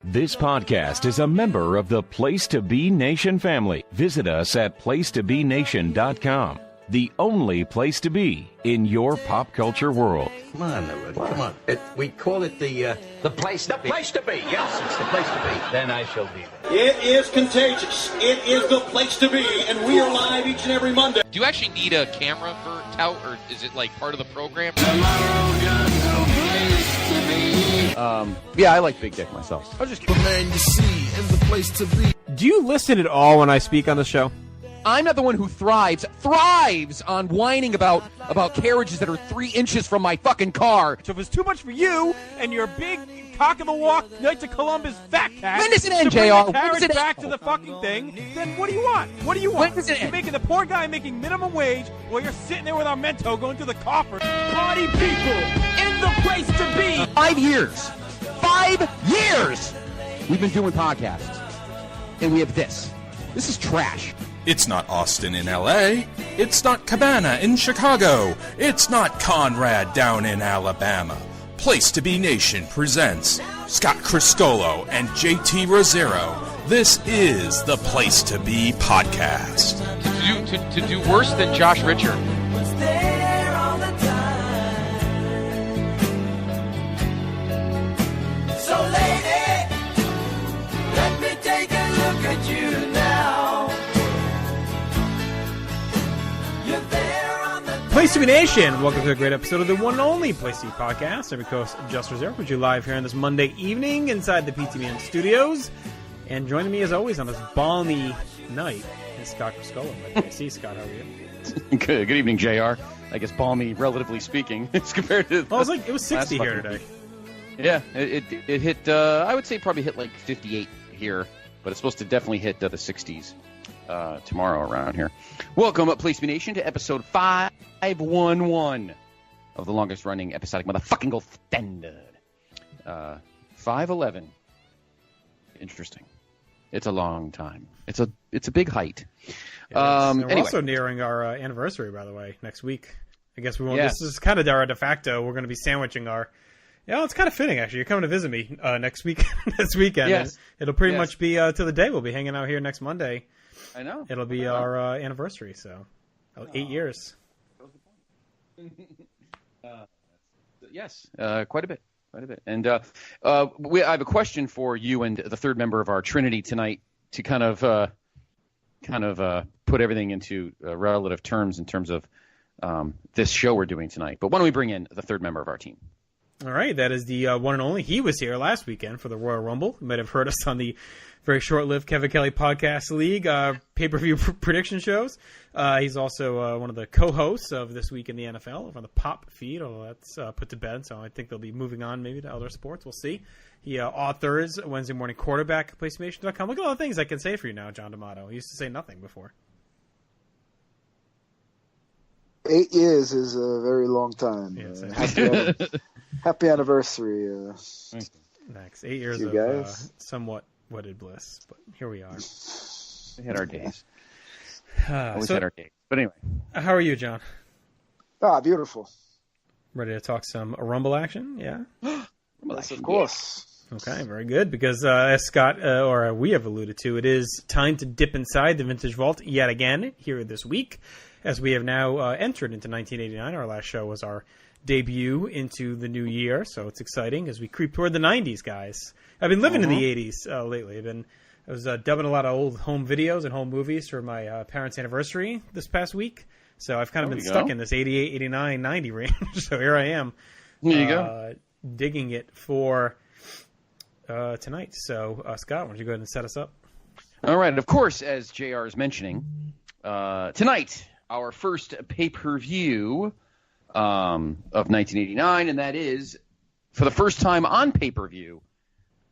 This podcast is a member of the Place to Be Nation family. Visit us at placetobenation.com. The only place to be in your pop culture world. Come on, come on. We call it the place to be. The place to be, yes, it's the place to be. Then I shall be there. It is contagious. It is the place to be, and we are live each and every Monday. Do you actually need a camera for tout, or is it like part of the program? Yeah, I like big dick myself. I was just kidding. Man, you see, is the place to be. Do you listen at all when I speak on the show? I'm not the one who thrives on whining about carriages that are 3 inches from my fucking car. So if it's too much for you and your big cock of the walk Knights of Columbus fat cat, when does it end, to bring JR? the carriage back to the fucking thing, then what do you want? What do you want? When does it You're end? making the poor guy making minimum wage while you're sitting there with our Mento going through the coffers. Party people in the place to be. 5 years. 5 years! We've been doing podcasts. And we have this. This is trash. It's not Austin in L.A. It's not Cabana in Chicago. It's not Conrad down in Alabama. Place to Be Nation presents Scott Criscolo and JT Rosero. This is the Place to Be podcast. To do worse than Josh Richard. So lady, let me take a look at you now. You're there on the Place to Be Nation, welcome to a great episode of the one and only Place to Be podcast. I'm your co-host, Just Reserve, with you live here on this Monday evening inside the PTBN studios. And joining me as always on this balmy night is Scott Criscolo. See, Scott, how are you? Good evening, JR. I guess balmy, relatively speaking, as compared to... Well, it was 60 here today. Yeah, it hit, I would say probably hit like 58 here, but it's supposed to definitely hit the 60s tomorrow around here. Welcome up, Place to Be Nation, to episode 511 of the longest-running episodic motherfucking gold standard. 511. Interesting. It's a long time. It's a big height. We're anyway. also nearing our anniversary, by the way, next week. I guess we won't. Yeah. This is kind of our de facto. We're going to be sandwiching our. Yeah, it's kind of fitting actually. You're coming to visit me next weekend. Yes. It'll pretty much be to the day. We'll be hanging out here next Monday. I know. It'll be our anniversary. So 8 years. Yes, quite a bit. And I have a question for you and the third member of our Trinity tonight to kind of put everything into relative terms in terms of this show we're doing tonight. But why don't we bring in the third member of our team? All right, that is the one and only. He was here last weekend for the Royal Rumble. You might have heard us on the very short-lived Kevin Kelly Podcast League pay-per-view prediction shows. He's also one of the co-hosts of This Week in the NFL on the Pop feed, although that's put to bed, so I think they'll be moving on maybe to other sports. We'll see. He authors Wednesday Morning Quarterback at PlayStation.com. Look at all the things I can say for you now, John D'Amato. He used to say nothing before. 8 years is a very long time. Yeah, happy anniversary. Next 8 years you of guys. Somewhat wedded bliss, but here we are. We had our days. Always So, had our days. But anyway. how are you, John? Beautiful. Ready to talk some Rumble action? Yeah? Yes, of course. Okay, very good. Because as Scott or we have alluded to, it is time to dip inside the Vintage Vault yet again here this week, as we have now entered into 1989. Our last show was our debut into the new year, so it's exciting as we creep toward the 90s, guys. I've been living in the 80s lately. I was dubbing a lot of old home videos and home movies for my parents' anniversary this past week, so I've kind of been stuck in this 88, 89, 90 range. So here I am. There you go. Digging it for tonight. So, Scott, why don't you go ahead and set us up? All right. Of course, as JR is mentioning, tonight, our first pay-per-view of 1989, and that is, for the first time on pay-per-view,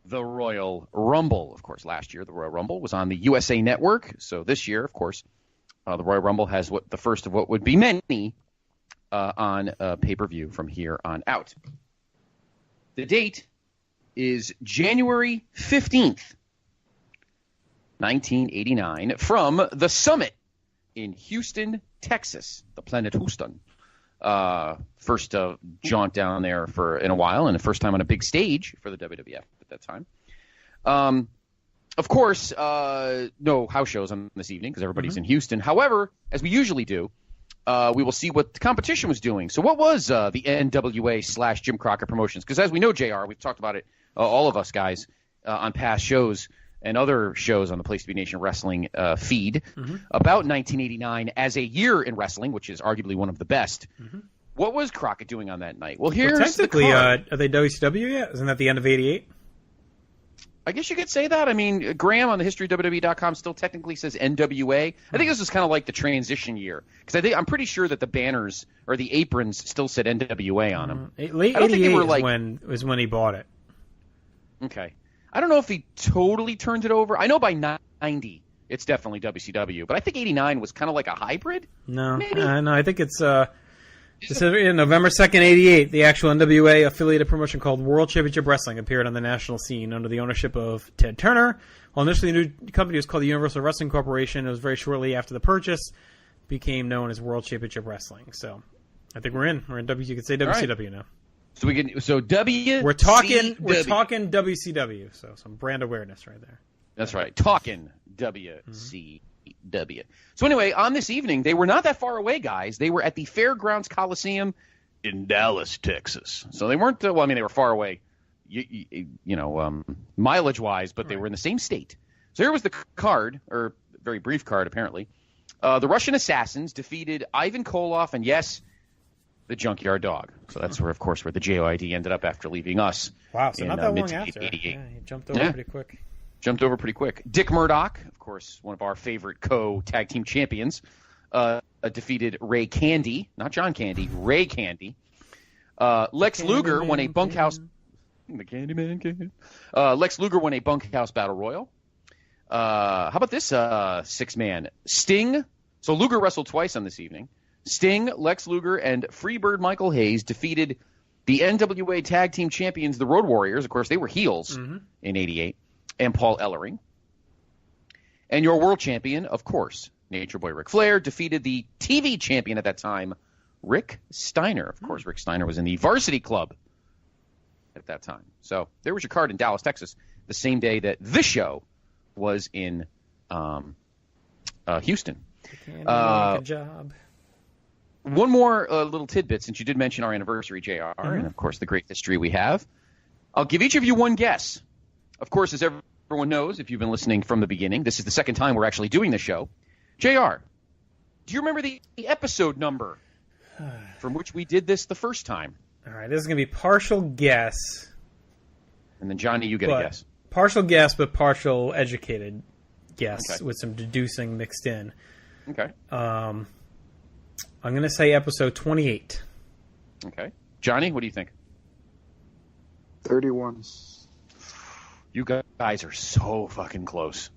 the Royal Rumble. Of course, last year, the Royal Rumble was on the USA Network. So this year, of course, the Royal Rumble has the first of what would be many on pay-per-view from here on out. The date is January 15th, 1989, from the Summit in Houston, Texas, the Planet Houston. First jaunt down there in a while, and the first time on a big stage for the WWF at that time. Of course, no house shows on this evening because everybody's in Houston. However, as we usually do, we will see what the competition was doing. So what was the NWA / Jim Crockett Promotions? Because as we know, JR, we've talked about it, all of us guys, on past shows and other shows on the Place to Be Nation Wrestling feed about 1989 as a year in wrestling, which is arguably one of the best. What was Crockett doing on that night? Well, here's technically, the card. are they WCW yet? Isn't that the end of '88? I guess you could say that. I mean, Graham on the historyofwwe.com still technically says NWA. I think this is kind of like the transition year because I'm pretty sure that the banners or the aprons still said NWA on them. Late '88 was when he bought it. Okay, I don't know if he totally turned it over. I know by '90 it's definitely WCW, but I think '89 was kind of like a hybrid. No, no, I think it's. This is November 2nd, '88. The actual NWA affiliated promotion called World Championship Wrestling appeared on the national scene under the ownership of Ted Turner. While initially the new company was called the Universal Wrestling Corporation, it was very shortly after the purchase became known as World Championship Wrestling. So, I think we're in. You could say WCW now. So We're talking WCW. So some brand awareness right there. That's right. Talking WCW. So anyway, on this evening, they were not that far away, guys. They were at the Fairgrounds Coliseum in Dallas, Texas. So they weren't, they were far away, mileage-wise, but they were in the same state. So here was the card, or very brief card, apparently. The Russian Assassins defeated Ivan Koloff and, yes, the Junkyard Dog. So that's where, of course, where the JOID ended up after leaving us. Wow, so not that long after. Yeah, he jumped over pretty quick. Jumped over pretty quick. Dick Murdoch, of course, one of our favorite co-tag team champions, defeated Ray Candy, not John Candy, Ray Candy. Lex Luger won a bunkhouse. The Candyman Kid. Lex Luger won a bunkhouse battle royal. How about this six-man? Sting. So Luger wrestled twice on this evening. Sting, Lex Luger, and Freebird Michael Hayes defeated the NWA Tag Team Champions, the Road Warriors. Of course, they were heels in '88. And Paul Ellering. And your world champion, of course, Nature Boy Ric Flair, defeated the TV champion at that time, Rick Steiner. Of course, Rick Steiner was in the Varsity Club at that time. So there was your card in Dallas, Texas, the same day that this show was in Houston. Good job. One more little tidbit, since you did mention our anniversary, JR, and, of course, the great history we have. I'll give each of you one guess. Of course, as everyone knows, if you've been listening from the beginning, this is the second time we're actually doing the show. JR, do you remember the episode number from which we did this the first time? All right, this is going to be partial guess. And then, Johnny, you get a guess. Partial guess, but partial educated guess with some deducing mixed in. Okay. I'm going to say episode 28. Okay. Johnny, what do you think? 31. You guys are so fucking close.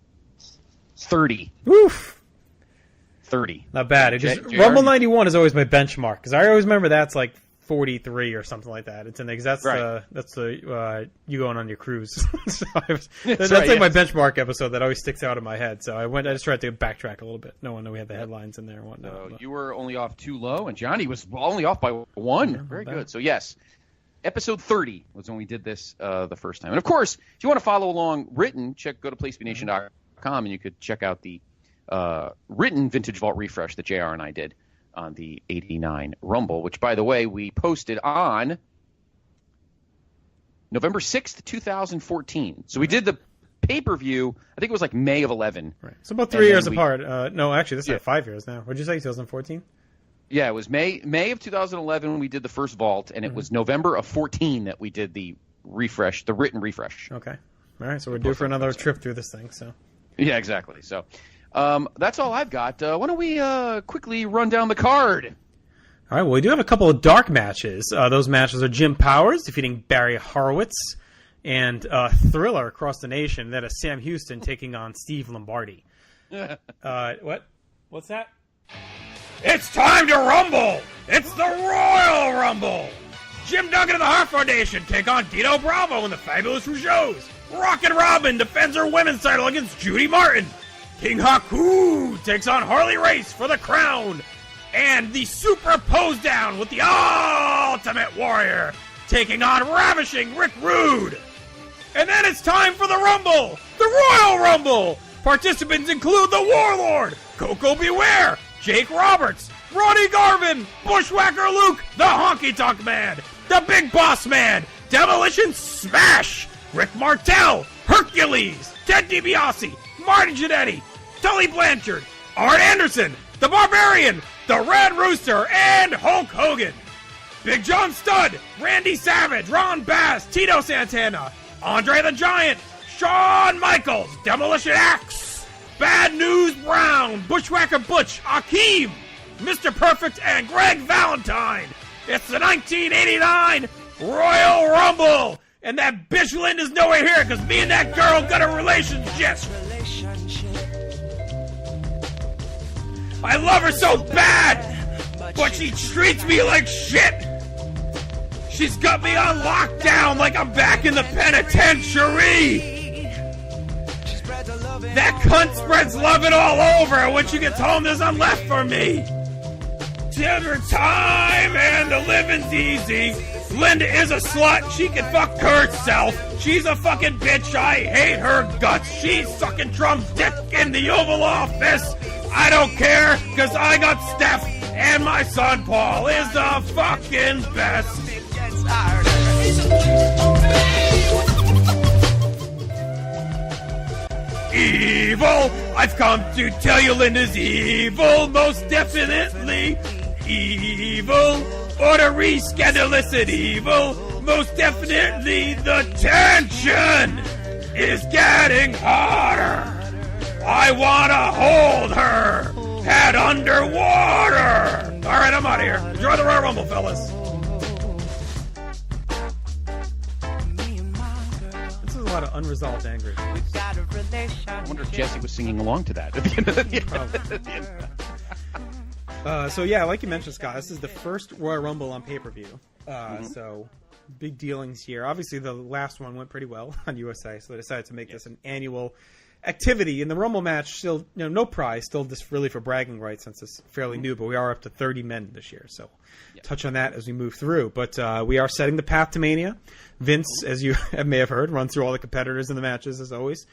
30. Oof. 30. Not bad. Rumble 91 is always my benchmark because I always remember that's like 43 or something like that. It's in there because that's the you going on your cruise. So that's my benchmark episode that always sticks out in my head. So I just tried to backtrack a little bit. No one knew we had the headlines in there and whatnot. So you were only off too low, and Johnny was only off by 1. Yeah, very good. So yes. Episode 30 was when we did this the first time. And, of course, if you want to follow along written, go to PlaceToBeNation.com, and you could check out the written Vintage Vault refresh that JR and I did on the '89 Rumble, which, by the way, we posted on November 6th, 2014. So we did the pay-per-view, I think it was like May of 11. Right. So about 3 years apart. No, actually, this is like 5 years now. What did you say, 2014? Yeah, it was May of 2011 when we did the first vault, and it was November of 14 that we did the refresh, the written refresh. Okay. All right, so we're due for another trip through this thing. So. Yeah, exactly. So that's all I've got. Why don't we quickly run down the card? All right, well, we do have a couple of dark matches. Those matches are Jim Powers defeating Barry Horowitz and Thriller across the nation. That is Sam Houston taking on Steve Lombardi. What? What's that? It's time to rumble! It's the Royal Rumble! Jim Duggan of the Hart Foundation take on Dino Bravo and the Fabulous Rougeaus. Rockin' Robin defends her women's title against Judy Martin. King Haku takes on Harley Race for the crown. And the Super Pose Down with the Ultimate Warrior taking on Ravishing Rick Rude. And then it's time for the Rumble! The Royal Rumble! Participants include the Warlord, Coco Beware, Jake Roberts, Ronnie Garvin, Bushwhacker Luke, the Honky Tonk Man, the Big Boss Man, Demolition Smash, Rick Martel, Hercules, Ted DiBiase, Marty Jannetty, Tully Blanchard, Arn Anderson, the Barbarian, the Red Rooster, and Hulk Hogan. Big John Studd, Randy Savage, Ron Bass, Tito Santana, Andre the Giant, Shawn Michaels, Demolition Axe, Bad News Brown, Bushwhacker Butch, Akeem, Mr. Perfect, and Greg Valentine. It's the 1989 Royal Rumble. And that bitch Linda's nowhere here because me and that girl got a relationship. I love her so bad, but she treats me like shit. She's got me on lockdown like I'm back in the penitentiary. That cunt spreads love it all over, and when she gets home, there's none left for me. Dinner time, and the living's easy. Linda is a slut. She can fuck herself. She's a fucking bitch. I hate her guts. She's sucking Trump's dick in the Oval Office. I don't care, because I got Steph, and my son Paul is the fucking best. Evil! I've come to tell you Linda's evil, most definitely evil. Ornery, scandalous, and evil, most definitely the tension is getting hotter. I wanna hold her, head underwater. Alright, I'm out of here. Enjoy the Royal Rumble, fellas. This is a lot of unresolved anger. I wonder if Jesse was singing along to that at the end of the So yeah, like you mentioned, Scott, this is the first Royal Rumble on pay-per-view. So big dealings here. Obviously, the last one went pretty well on USA, so they decided to make this an annual activity. In the Rumble match, still no prize, still just really for bragging rights since it's fairly new, but we are up to 30 men this year, so touch on that as we move through. But we are setting the path to Mania. Vince, as you may have heard, runs through all the competitors in the matches as always.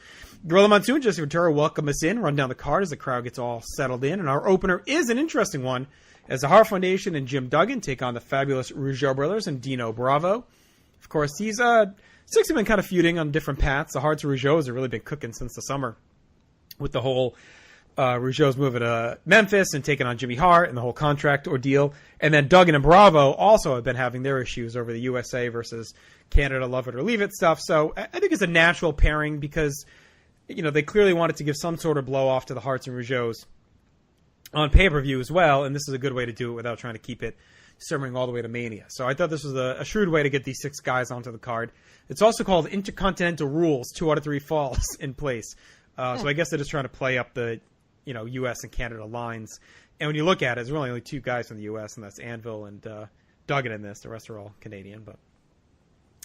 Gorilla Monsoon, Jesse Ventura welcome us in, run down the card as the crowd gets all settled in, and our opener is an interesting one as the Hart Foundation and Jim Duggan take on the fabulous Rougeau brothers and Dino Bravo. Of course, these six have been kind of feuding on different paths. The Harts and Rougeaus have really been cooking since the summer with the whole Rougeau's moving to Memphis and taking on Jimmy Hart and the whole contract ordeal. And then Duggan and Bravo also have been having their issues over the USA versus Canada love it or leave it stuff. So I think it's a natural pairing because, they clearly wanted to give some sort of blow off to the Harts and Rougeaus on pay-per-view as well. And this is a good way to do it without trying to keep it simmering all the way to Mania. So I thought this was a shrewd way to get these six guys onto the card. It's also called Intercontinental Rules, 2 out of 3 falls in place. So I guess they're just trying to play up the, U.S. and Canada lines. And when you look at it, there's really only 2 guys from the U.S., and that's Anvil and Duggan in this. The rest are all Canadian, but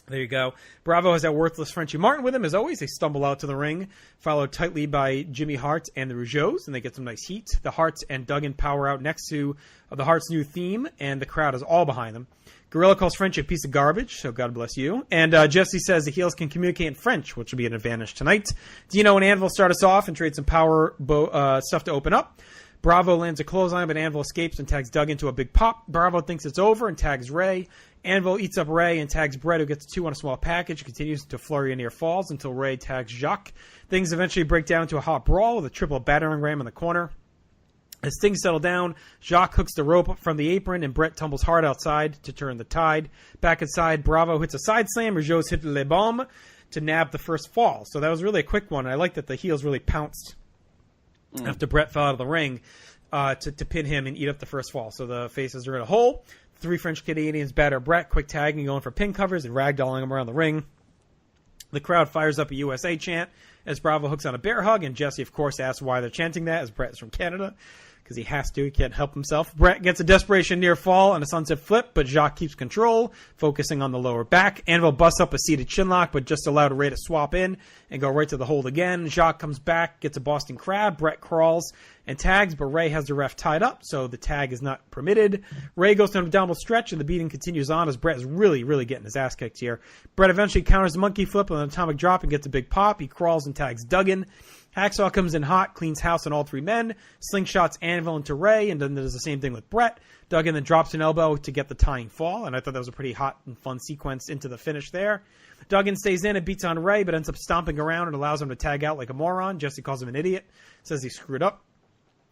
there you go. Bravo has that worthless Frenchie Martin with him. As always, they stumble out to the ring, followed tightly by Jimmy Hart and the Rougeaus, and they get some nice heat. The Harts and Duggan power out next to the Harts' new theme, and the crowd is all behind them. Gorilla calls French a piece of garbage, so God bless you. And Jesse says the heels can communicate in French, which will be an advantage tonight. Dino and Anvil start us off and trade some power stuff to open up. Bravo lands a clothesline, but Anvil escapes and tags Duggan to a big pop. Bravo thinks it's over and tags Ray. Anvil eats up Ray and tags Brett, who gets 2 on a small package. Continues to flurry near falls until Ray tags Jacques. Things eventually break down to a hot brawl with a triple battering ram in the corner. As things settle down, Jacques hooks the rope from the apron, and Brett tumbles hard outside to turn the tide. Back inside, Bravo hits a side slam. Rougeau's hit Le Bomb to nab the first fall. So that was really a quick one. I like that the heels really pounced after Brett fell out of the ring to pin him and eat up the first fall. So the faces are in a hole. 3 French Canadians batter Brett, quick tagging, going for pin covers and ragdolling him around the ring. The crowd fires up a USA chant as Bravo hooks on a bear hug, and Jesse, of course, asks why they're chanting that, as Brett is from Canada, because he has to. He can't help himself. Brett gets a desperation near fall on a sunset flip, but Jacques keeps control, focusing on the lower back. Anvil busts up a seated chinlock, but just allowed Ray to swap in and go right to the hold again. Jacques comes back, gets a Boston Crab. Brett crawls and tags, but Ray has the ref tied up, so the tag is not permitted. Ray goes to an abdominal stretch, and the beating continues on as Bret is really, really getting his ass kicked here. Bret eventually counters the monkey flip with an atomic drop and gets a big pop. He crawls and tags Duggan. Hacksaw comes in hot, cleans house on all three men, slingshots Anvil into Ray, and then does the same thing with Bret. Duggan then drops an elbow to get the tying fall, and I thought that was a pretty hot and fun sequence into the finish there. Duggan stays in and beats on Ray, but ends up stomping around and allows him to tag out like a moron. Jesse calls him an idiot, says he screwed up.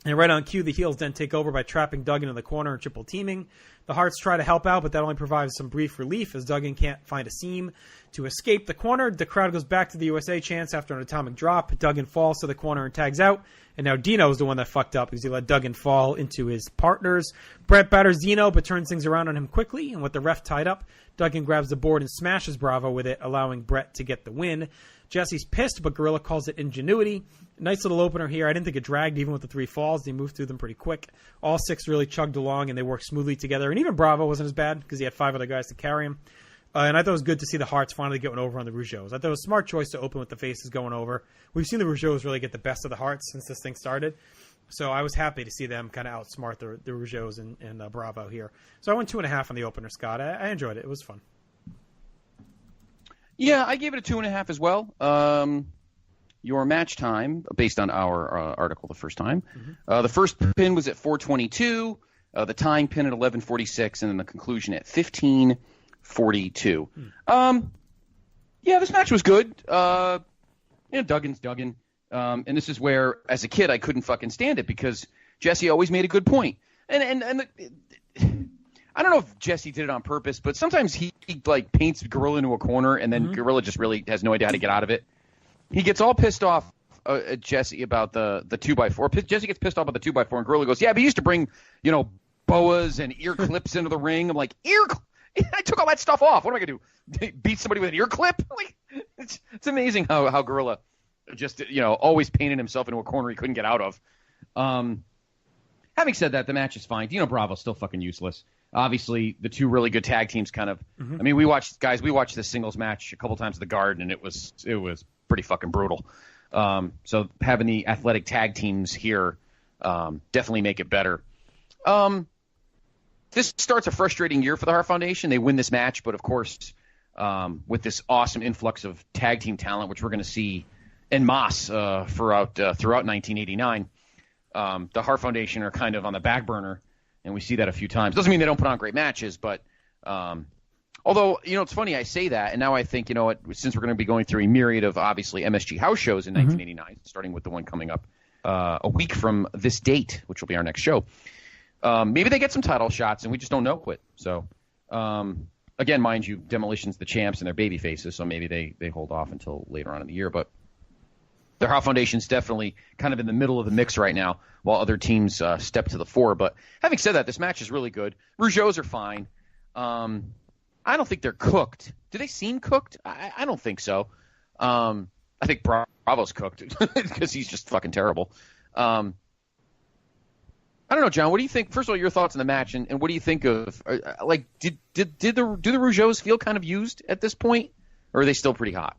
And right on cue, the heels then take over by trapping Duggan in the corner and triple teaming. The Hearts try to help out, but that only provides some brief relief as Duggan can't find a seam to escape the corner. The crowd goes back to the USA chants after an atomic drop. Duggan falls to the corner and tags out. And now Dino is the one that fucked up because he let Duggan fall into his partners. Bret batters Dino, but turns things around on him quickly. And with the ref tied up, Duggan grabs the board and smashes Bravo with it, allowing Bret to get the win. Jesse's pissed, but Gorilla calls it ingenuity. Nice little opener here. I didn't think it dragged even with the 3 falls. They moved through them pretty quick. All 6 really chugged along, and they worked smoothly together. And even Bravo wasn't as bad because he had 5 other guys to carry him. And I thought it was good to see the Hearts finally getting over on the Rougeaus. I thought it was a smart choice to open with the faces going over. We've seen the Rougeaus really get the best of the Hearts since this thing started. So I was happy to see them kind of outsmart the Rougeaus and Bravo here. So I went 2.5 on the opener, Scott. I enjoyed it. It was fun. Yeah, I gave it a 2.5 as well. Your match time, based on our article the first time, the first pin was at 4:22, the tying pin at 11:46, and then the conclusion at 15:42. Yeah, this match was good. Duggan's Duggan. And this is where, as a kid, I couldn't fucking stand it because Jesse always made a good point. And I don't know if Jesse did it on purpose, but sometimes he like paints Gorilla into a corner, and then Gorilla just really has no idea how to get out of it. He gets all pissed off at Jesse about the 2x4. Jesse gets pissed off about the 2x4, and Gorilla goes, "Yeah, but he used to bring boas and ear clips into the ring." I'm like, I took all that stuff off. What am I gonna do? Beat somebody with an ear clip? Like, it's amazing how Gorilla just always painted himself into a corner he couldn't get out of. Having said that, the match is fine. Dino Bravo's still fucking useless. Obviously, the two really good tag teams kind of. I mean, we watched this singles match a couple times at the Garden, and it was pretty fucking brutal. So having the athletic tag teams here definitely make it better. This starts a frustrating year for the Hart Foundation. They win this match, but of course, with this awesome influx of tag team talent, which we're going to see en masse throughout 1989, the Hart Foundation are kind of on the back burner. And we see that a few times. Doesn't mean they don't put on great matches, but although, it's funny I say that, and now I think, since we're going to be going through a myriad of, obviously, MSG house shows in 1989, starting with the one coming up a week from this date, which will be our next show, maybe they get some title shots, and we just don't know it. So, again, mind you, Demolition's the champs, and they're baby faces, so maybe they hold off until later on in the year, but the Hart Foundation's definitely kind of in the middle of the mix right now, while other teams step to the fore. But having said that, this match is really good. Rougeaus are fine. I don't think they're cooked. Do they seem cooked? I don't think so. I think Bravo's cooked because he's just fucking terrible. I don't know, John. What do you think? First of all, your thoughts on the match, and what do you think of? Do the Rougeaus feel kind of used at this point, or are they still pretty hot?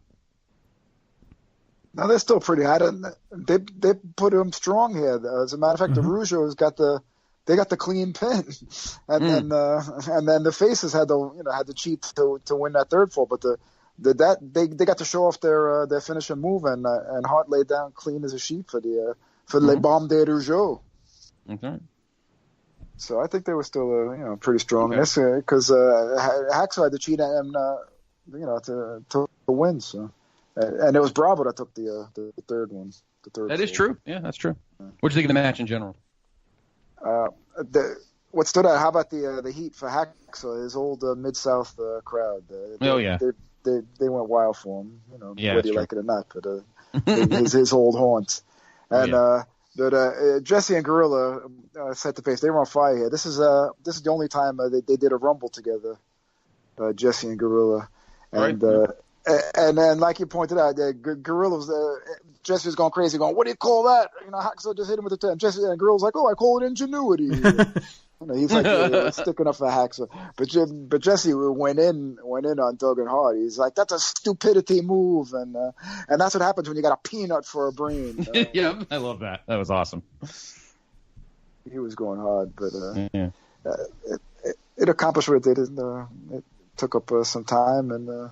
No, they're still pretty hot. They put them strong here. As a matter of fact, the Rougeaus got the clean pin, and then the faces had to cheat to win that third fall. But they got to show off their finisher move, and Hart laid down clean as a sheep for Les Bombes des Rougeaus. Okay. So I think they were still pretty strong in this because Hacksaw had to cheat and to win. So. And it was Bravo that took the third one. That is true. Yeah, that's true. What do you think of the match in general? What stood out? How about the heat for Hacksaw? His old Mid-South crowd. They went wild for him. Whether you like it or not, but his old haunts. And Jesse and Gorilla set the pace. They were on fire here. This is the only time they did a rumble together. Jesse and Gorilla, and. Right. And then, like you pointed out, Gorilla's Jesse was going crazy, going, "What do you call that?" Hacksaw just hit him with the 10. Jesse and Gorilla's like, "Oh, I call it ingenuity." He's like sticking up for Hacksaw, but Jesse went in on Duggan Hart. He's like, "That's a stupidity move," and that's what happens when you got a peanut for a brain. Yeah, I love that. That was awesome. he was going hard, but it accomplished what it did. It took up some time, and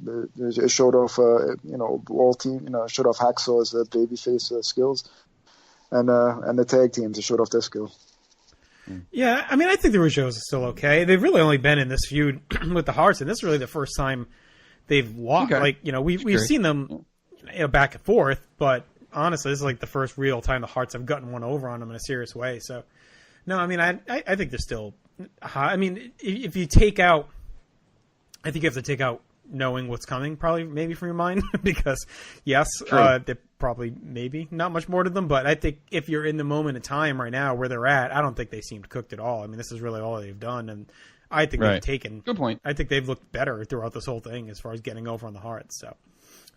it showed off, all team, showed off Hacksaw's babyface skills, and the tag teams, it showed off their skill. Yeah, I mean, I think the Rougeaus are still okay. They've really only been in this feud with the Hearts, and this is really the first time they've lost. Okay. Like, we've seen them back and forth, but honestly, this is like the first real time the Hearts have gotten one over on them in a serious way. So, no, I mean, I think they're still high. I mean, if you take out, I think you have to take out knowing what's coming, probably maybe from your mind, because yes, they're probably maybe not much more to them, but I think if you're in the moment of time right now where they're at, I don't think they seemed cooked at all. I mean, this is really all they've done, and I think they've taken. Good point. I think they've looked better throughout this whole thing as far as getting over on the Hearts. So,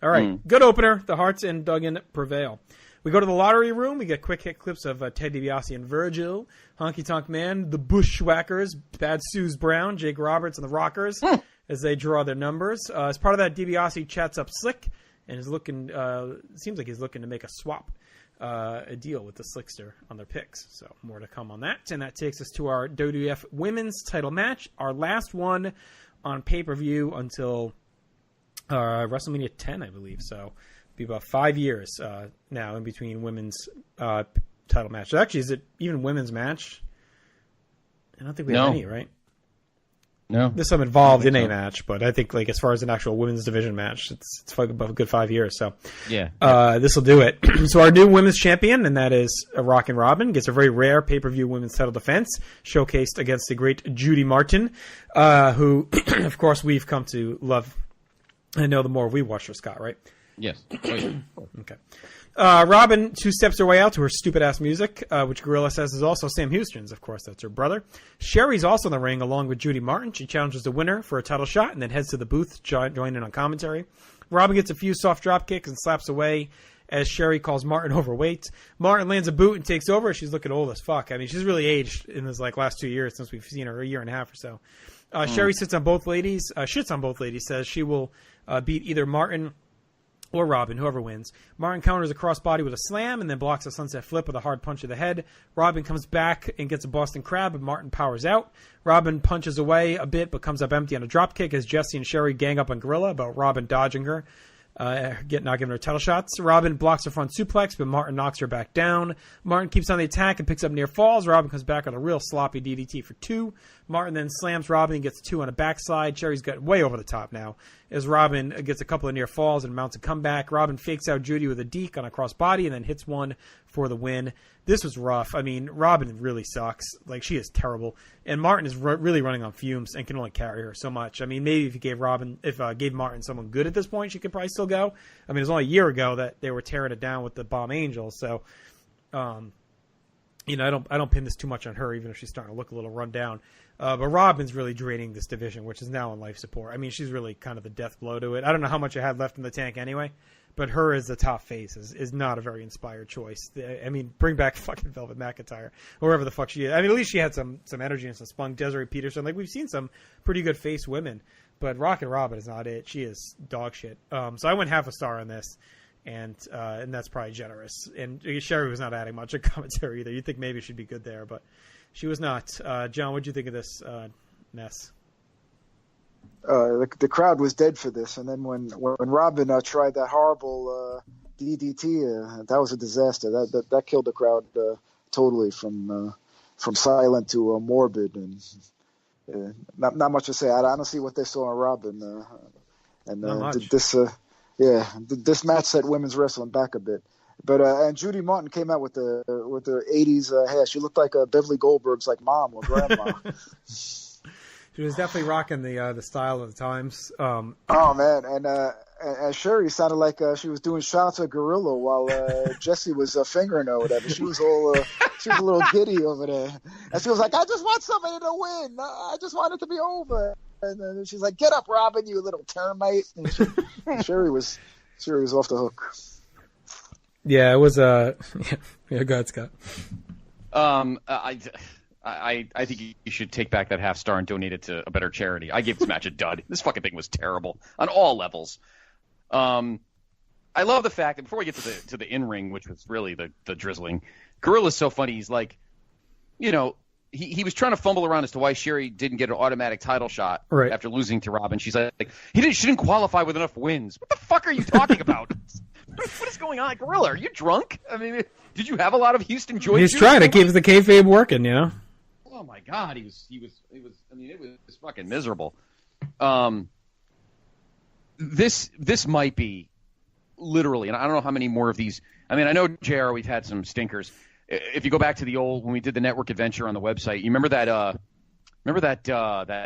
all right, good opener. The Hearts and Duggan prevail. We go to the lottery room. We get quick hit clips of Ted DiBiase and Virgil, Honky Tonk Man, the Bushwhackers, Bad Suze Brown, Jake Roberts, and the Rockers as they draw their numbers. As part of that, DiBiase chats up Slick and is looking. Seems like he's looking to make a swap, a deal with the Slickster on their picks. So more to come on that. And that takes us to our WWF Women's Title match, our last one on pay-per-view until WrestleMania 10, I believe. So it'll be about 5 years now in between women's title matches. Actually, is it even women's match? I don't think we have any, right? No. There's some involved in a match, but I think like as far as an actual women's division match, it's about a good 5 years. So this will do it. So our new women's champion, and that is Rockin' Robin, gets a very rare pay-per-view women's title defense, showcased against the great Judy Martin, who, of course, we've come to love and know the more we watch her, Scott, right? Yes. Okay. Robin two-steps her way out to her stupid-ass music, which Gorilla says is also Sam Houston's. Of course, that's her brother. Sherry's also in the ring along with Judy Martin. She challenges the winner for a title shot and then heads to the booth, join in on commentary. Robin gets a few soft drop kicks and slaps away as Sherry calls Martin overweight. Martin lands a boot and takes over. She's looking old as fuck. I mean, she's really aged in this last 2 years since we've seen her, a year and a half or so. Sherry shits on both ladies, says she will beat either Martin or Robin, whoever wins. Martin counters a crossbody with a slam and then blocks a sunset flip with a hard punch to the head. Robin comes back and gets a Boston Crab, and Martin powers out. Robin punches away a bit but comes up empty on a dropkick as Jesse and Sherry gang up on Gorilla about Robin dodging her. Not giving her title shots. Robin blocks a front suplex, but Martin knocks her back down. Martin keeps on the attack and picks up near falls. Robin comes back on a real sloppy DDT for 2. Martin then slams Robin and gets 2 on a backside. Sherry's got way over the top now as Robin gets a couple of near falls and mounts a comeback. Robin fakes out Judy with a deke on a crossbody and then hits one for the win. This was rough. I mean, Robin really sucks. She is terrible. And Martin is really running on fumes and can only carry her so much. I mean, maybe if you gave Martin someone good at this point, she could probably still go. I mean, it was only a year ago that they were tearing it down with the Bomb Angels. So, I don't pin this too much on her, even if she's starting to look a little run down. But Robin's really draining this division, which is now on life support. I mean, she's really kind of the death blow to it. I don't know how much I had left in the tank anyway, but her as the top face is not a very inspired choice. I mean, bring back fucking Velvet McIntyre, or whoever the fuck she is. I mean, at least she had some energy and some spunk. Desiree Peterson, we've seen some pretty good face women, but Rockin' Robin is not it. She is dog shit. So I went half a star on this. And that's probably generous. And Sherry was not adding much of commentary either. You'd think maybe she'd be good there, but she was not. John, what'd you think of this mess? The crowd was dead for this, and then when Robin tried that horrible DDT, that was a disaster. That killed the crowd totally from silent to morbid, and not much to say. I don't see what they saw in Robin, this match set women's wrestling back a bit. But and Judy Martin came out with the 80s hair. She looked like Beverly Goldberg's mom or grandma. She was definitely rocking the style of the times. Oh man, and Sherry sounded like she was doing shots at Gorilla while Jesse was fingering her or whatever. She was a little giddy over there, and she was like, "I just want somebody to win. I just want it to be over." And then she's like, "Get up, Robin, you little termite." And Sherry was off the hook. Yeah, it was go ahead, Scott. I think you should take back that half star and donate it to a better charity. I gave this match a dud. This fucking thing was terrible on all levels. I love the fact that before we get to the in-ring, which was really the drizzling, Gorilla's so funny. He's like, he was trying to fumble around as to why Sherry didn't get an automatic title shot after losing to Robin. She's like, she didn't qualify with enough wins. What the fuck are you talking about? What is going on, Gorilla? Are you drunk? I mean, did you have a lot of Houston Joy? He's trying to keep the kayfabe working, Oh my God, he was. I mean, it was fucking miserable. This might be literally, and I don't know how many more of these. I mean, I know JR, we've had some stinkers. If you go back to the old when we did the network adventure on the website, you remember that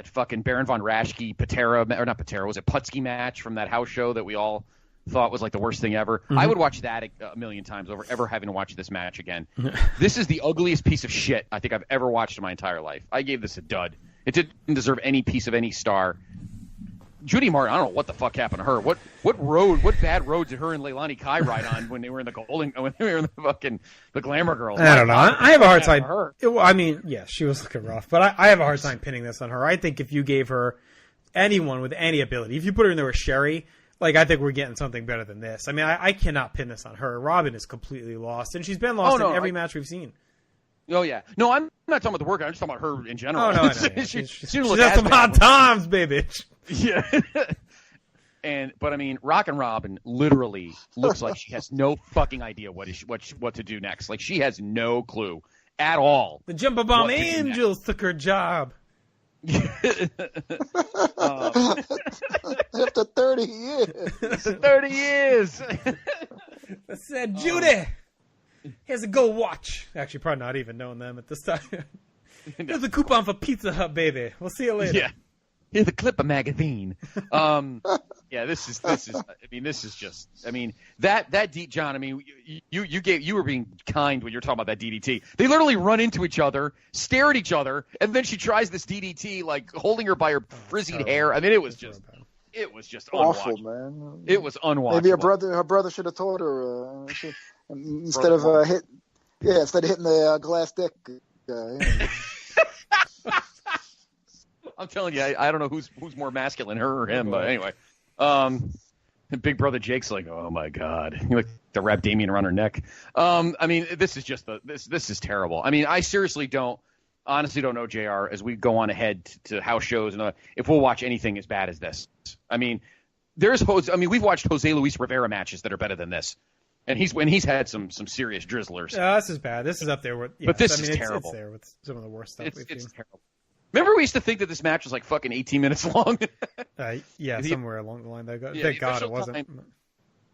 fucking Baron von Raschke Patera or not Patera, was it Putski match from that house show that we all thought was like the worst thing ever? Mm-hmm. I would watch that a million times over ever having to watch this match again. This is the ugliest piece of shit I think I've ever watched in my entire life. I gave this a dud. It didn't deserve any piece of any star. Judy Martin, I don't know what the fuck happened to her. What bad road did her and Leilani Kai ride on when they were in the fucking the Glamour Girls? I don't know. I have a hard time. I mean, yeah, she was looking rough, but I have a hard time pinning this on her. I think if you gave her anyone with any ability, if you put her in there with Sherry, like, I think we're getting something better than this. I mean, I cannot pin this on her. Robin is completely lost, and she's been lost in every match we've seen. Oh, yeah. No, I'm not talking about the worker. I'm just talking about her in general. Oh, no, I know. She's had some hot times, baby. Yeah. But, I mean, Rockin' Robin literally looks like she has no fucking idea what to do next. Like, she has no clue at all. The Jumbo Bomb Angels took her job. After 30 years. After 30 years. I said, Judy, here's a gold watch. Actually, probably not even knowing them at this time. Here's a coupon for Pizza Hut, baby. We'll see you later. Yeah. Here's a clip of magazine. Yeah, this is. I mean, this is just. I mean, that John. I mean, you were being kind when you were talking about that DDT. They literally run into each other, stare at each other, and then she tries this DDT, like holding her by her frizzied hair. I mean, it was just awful, man. It was unwatchable. Maybe her brother should have told her instead of hitting the glass dick. I'm telling you, I don't know who's more masculine, her or him, but anyway. Big brother Jake's like, oh my God, he like to wrap Damien around her neck. I mean, this is just this is terrible. I mean, I honestly don't know, JR, as we go on ahead to house shows and if we'll watch anything as bad as this. I mean, we've watched Jose Luis Rivera matches that are better than this, and he's had some serious drizzlers. This is bad. This is up there with. Yes, but this is terrible. It's there with some of the worst stuff we've seen. Terrible. Remember, we used to think that this match was like fucking 18 minutes long. Somewhere along the line. Thank God it wasn't.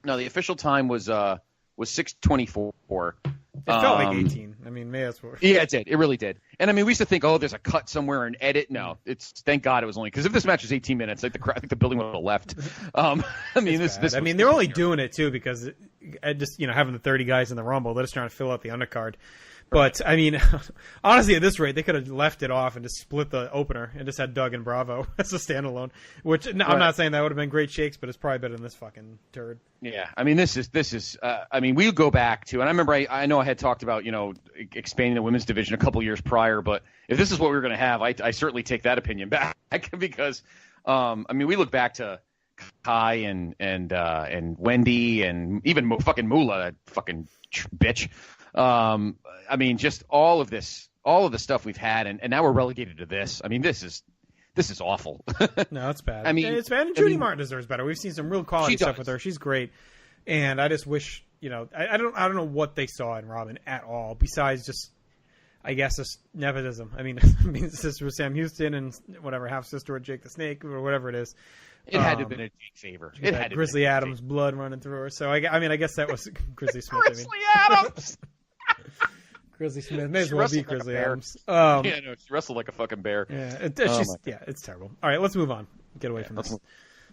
No, the official time was 6:24. It felt like 18. I mean, maybe that's what. Yeah, it did. It really did. And I mean, we used to think, there's a cut somewhere and edit. No, thank God it was only because if this match was 18 minutes, like I think the building would have left. I mean, this. I mean, they're only doing it too because just having the 30 guys in the Rumble, they're just trying to fill out the undercard. But, I mean, honestly, at this rate, they could have left it off and just split the opener and just had Doug and Bravo as a standalone, which I'm not saying that would have been great shakes, but it's probably better than this fucking turd. Yeah, I mean, this is I mean, we go back to, and I remember I know I had talked about, expanding the women's division a couple years prior, but if this is what we were going to have, I certainly take that opinion back because, I mean, we look back to Kai and Wendy and even fucking Moolah, that fucking bitch. I mean, just all of the stuff we've had, and now we're relegated to this. I mean, this is awful. No, it's bad. I mean, it's bad. And Judy Martin deserves better. We've seen some real quality stuff with her. She's great, and I just wish, I don't know what they saw in Robin at all besides just, I guess, just nepotism. I mean, sister with Sam Houston and whatever, half sister with Jake the Snake or whatever it is. It had to have been a Jake favor. It had Grizzly Adams blood running through her. So I guess that was Grizzly Smith. Grizzly Adams. Grizzly Smith may as well be Grizzly Adams. No, she wrestled like a fucking bear. Yeah, it's terrible. All right, let's move on. Get away from this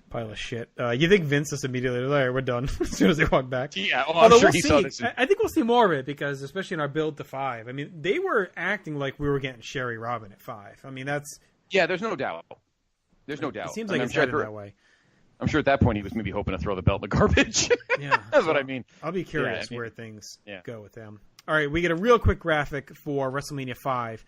pile of shit. You think Vince just immediately, all right, we're done as soon as they walk back? Yeah, I'm sure he saw this. I think we'll see more of it because, especially in our build to 5. I mean, they were acting like we were getting Sherry Robin at 5. I mean, that's there's no doubt. There's no doubt. It seems like it's headed that way. I'm sure at that point he was maybe hoping to throw the belt in the garbage. Yeah, that's what I mean. I'll be curious where things go with them. All right, we get a real quick graphic for WrestleMania 5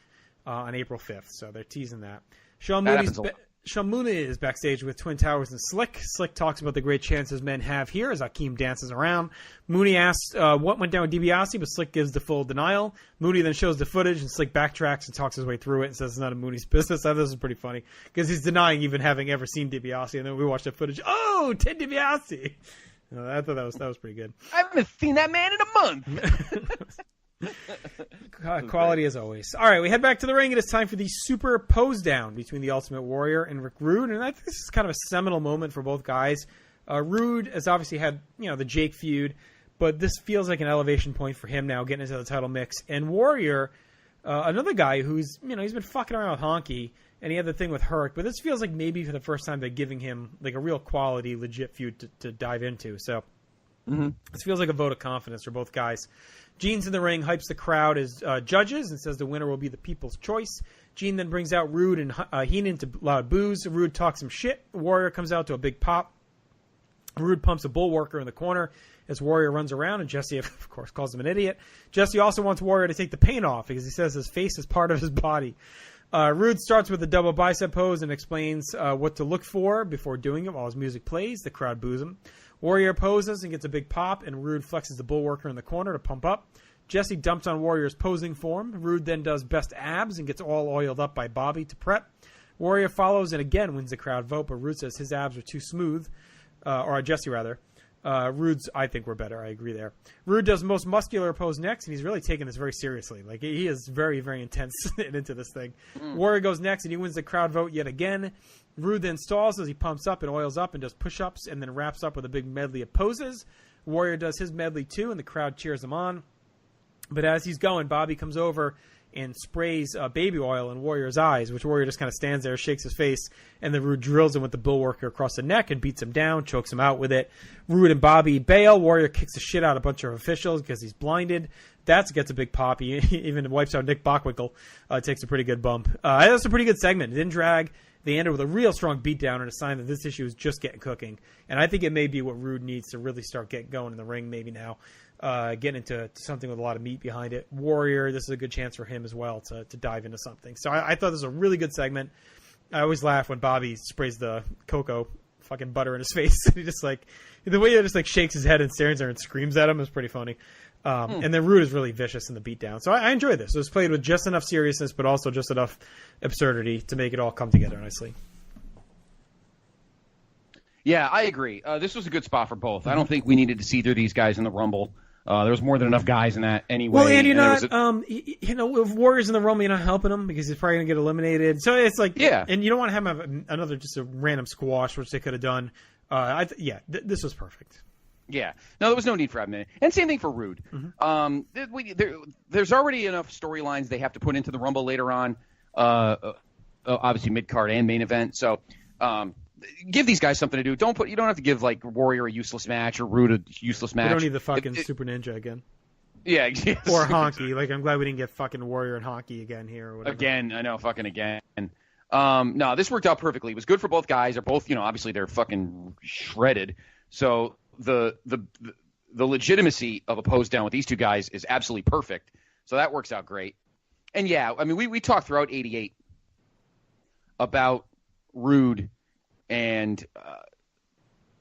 on April 5th, so they're teasing that. Sean Moody's Sean Mooney is backstage with Twin Towers and Slick. Slick talks about the great chances men have here as Akeem dances around. Mooney asks what went down with DiBiase, but Slick gives the full denial. Mooney then shows the footage, and Slick backtracks and talks his way through it and says it's none of Mooney's business. I thought this was pretty funny because he's denying even having ever seen DiBiase, and then we watch the footage. Oh, Ted DiBiase! I thought that was pretty good. I haven't seen that man in a month. Quality as always. All right, we head back to the ring. It is time for the super pose down between the Ultimate Warrior and Rick Rude, and I think this is kind of a seminal moment for both guys. Rude has obviously had the Jake feud, but this feels like an elevation point for him now, getting into the title mix. And Warrior, another guy who's he's been fucking around with Honky, and he had the thing with Herc, but this feels like maybe for the first time they're giving him like a real quality, legit feud to dive into. So this feels like a vote of confidence for both guys. Gene's in the ring, hypes the crowd as judges, and says the winner will be the people's choice. Gene then brings out Rude and Heenan to loud boos. Rude talks some shit. Warrior comes out to a big pop. Rude pumps a bullworker in the corner as Warrior runs around, and Jesse, of course, calls him an idiot. Jesse also wants Warrior to take the paint off because he says his face is part of his body. Rude starts with a double bicep pose and explains what to look for before doing it while his music plays. The crowd boos him. Warrior poses and gets a big pop, and Rude flexes the bullworker in the corner to pump up. Jesse dumps on Warrior's posing form. Rude then does best abs and gets all oiled up by Bobby to prep. Warrior follows and again wins the crowd vote, but Rude says his abs are too smooth, or Jesse rather. Rude's, I think, were better. I agree there. Rude does most muscular pose next, and he's really taking this very seriously. Like, he is very, very intense into this thing. Warrior goes next, and he wins the crowd vote yet again. Rude then stalls as he pumps up and oils up and does push-ups, and then wraps up with a big medley of poses. Warrior does his medley too, and the crowd cheers him on. But as he's going, Bobby comes over and sprays baby oil in Warrior's eyes, which Warrior just kind of stands there, shakes his face, and then Rude drills him with the bullworker across the neck and beats him down, chokes him out with it. Rude and Bobby bail. Warrior kicks the shit out of a bunch of officials because he's blinded. That gets a big pop. He even wipes out Nick Bockwinkel. Takes a pretty good bump. That's a pretty good segment. It didn't drag. They ended with a real strong beatdown and a sign that this issue is just getting cooking. And I think it may be what Rude needs to really start getting going in the ring maybe now. Getting into something with a lot of meat behind it. Warrior, this is a good chance for him as well to dive into something. So I thought this was a really good segment. I always laugh when Bobby sprays the cocoa fucking butter in his face. He just the way he just shakes his head and stares there and screams at him is pretty funny. And then Rude is really vicious in the beatdown. So I enjoyed this. It was played with just enough seriousness, but also just enough absurdity to make it all come together nicely. Yeah, I agree. This was a good spot for both. I don't think we needed to see through these guys in the Rumble. There was more than enough guys in that anyway. Well, and you're not, if Warrior's in the Rumble, you're not helping him because he's probably going to get eliminated. So it's yeah. And you don't want to have another just a random squash, which they could have done. This was perfect. Yeah. No, there was no need for having it. And same thing for Rude. There's already enough storylines they have to put into the Rumble later on, obviously mid-card and main event. So give these guys something to do. You don't have to give Warrior a useless match or Rude a useless match. We don't need the fucking Super Ninja again. Yeah, yes. Or Honky. I'm glad we didn't get fucking Warrior and Honky again here or whatever. Again, I know, fucking again. No, this worked out perfectly. It was good for both guys. They're both, obviously they're fucking shredded. So the legitimacy of a pose down with these two guys is absolutely perfect. So that works out great. And yeah, I mean, we talked throughout 88 about Rude and,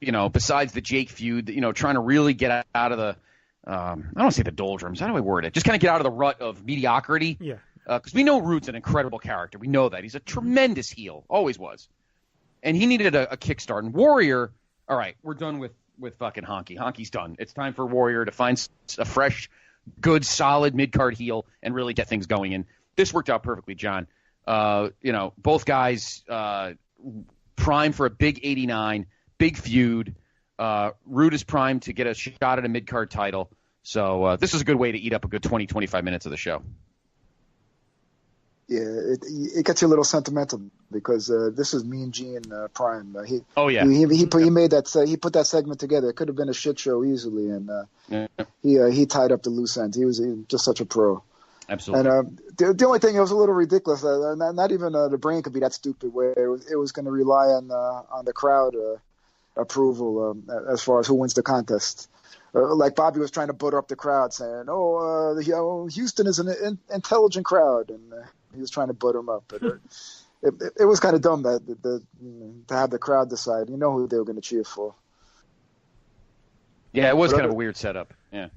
besides the Jake feud, trying to really get out of the, I don't want to say the doldrums. How do I word it? Just kind of get out of the rut of mediocrity. Yeah. Because we know Rude's an incredible character. We know that. He's a tremendous heel. Always was. And he needed a kickstart. And Warrior, all right, we're done with fucking Honky. Honky's done. It's time for Warrior to find a fresh, good, solid mid-card heel and really get things going. And this worked out perfectly, John. Both guys prime for a big 89, big feud. Rude is primed to get a shot at a mid-card title. So this is a good way to eat up a good 20, 25 minutes of the show. Yeah, it gets you a little sentimental because this is Mean Gene Prime. He put that segment together. It could have been a shit show easily, and he tied up the loose ends. He was just such a pro. Absolutely. And the only thing, it was a little ridiculous. Not even the brain could be that stupid where it was going to rely on the crowd approval as far as who wins the contest. Like Bobby was trying to butter up the crowd, saying, Houston is an intelligent crowd, and he was trying to butter him up. But it was kind of dumb that to have the crowd decide. You know who they were going to cheer for. Yeah, it was kind of a weird setup. Yeah.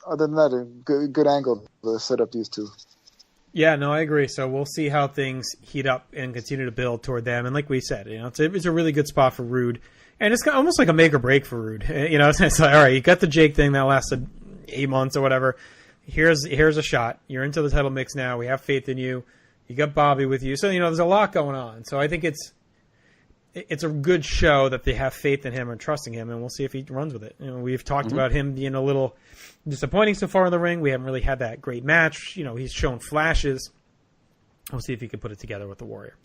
Other than that, a good angle to set up these two. Yeah, no, I agree. So we'll see how things heat up and continue to build toward them. And like we said, it's a really good spot for Rude. And it's almost like a make or break for Rude. It's like, all right, you got the Jake thing that lasted 8 months or whatever. Here's a shot. You're into the title mix now. We have faith in you. You got Bobby with you. So, there's a lot going on. So I think it's a good show that they have faith in him and trusting him, and we'll see if he runs with it. We've talked about him being a little disappointing so far in the ring. We haven't really had that great match. He's shown flashes. We'll see if he can put it together with the Warrior.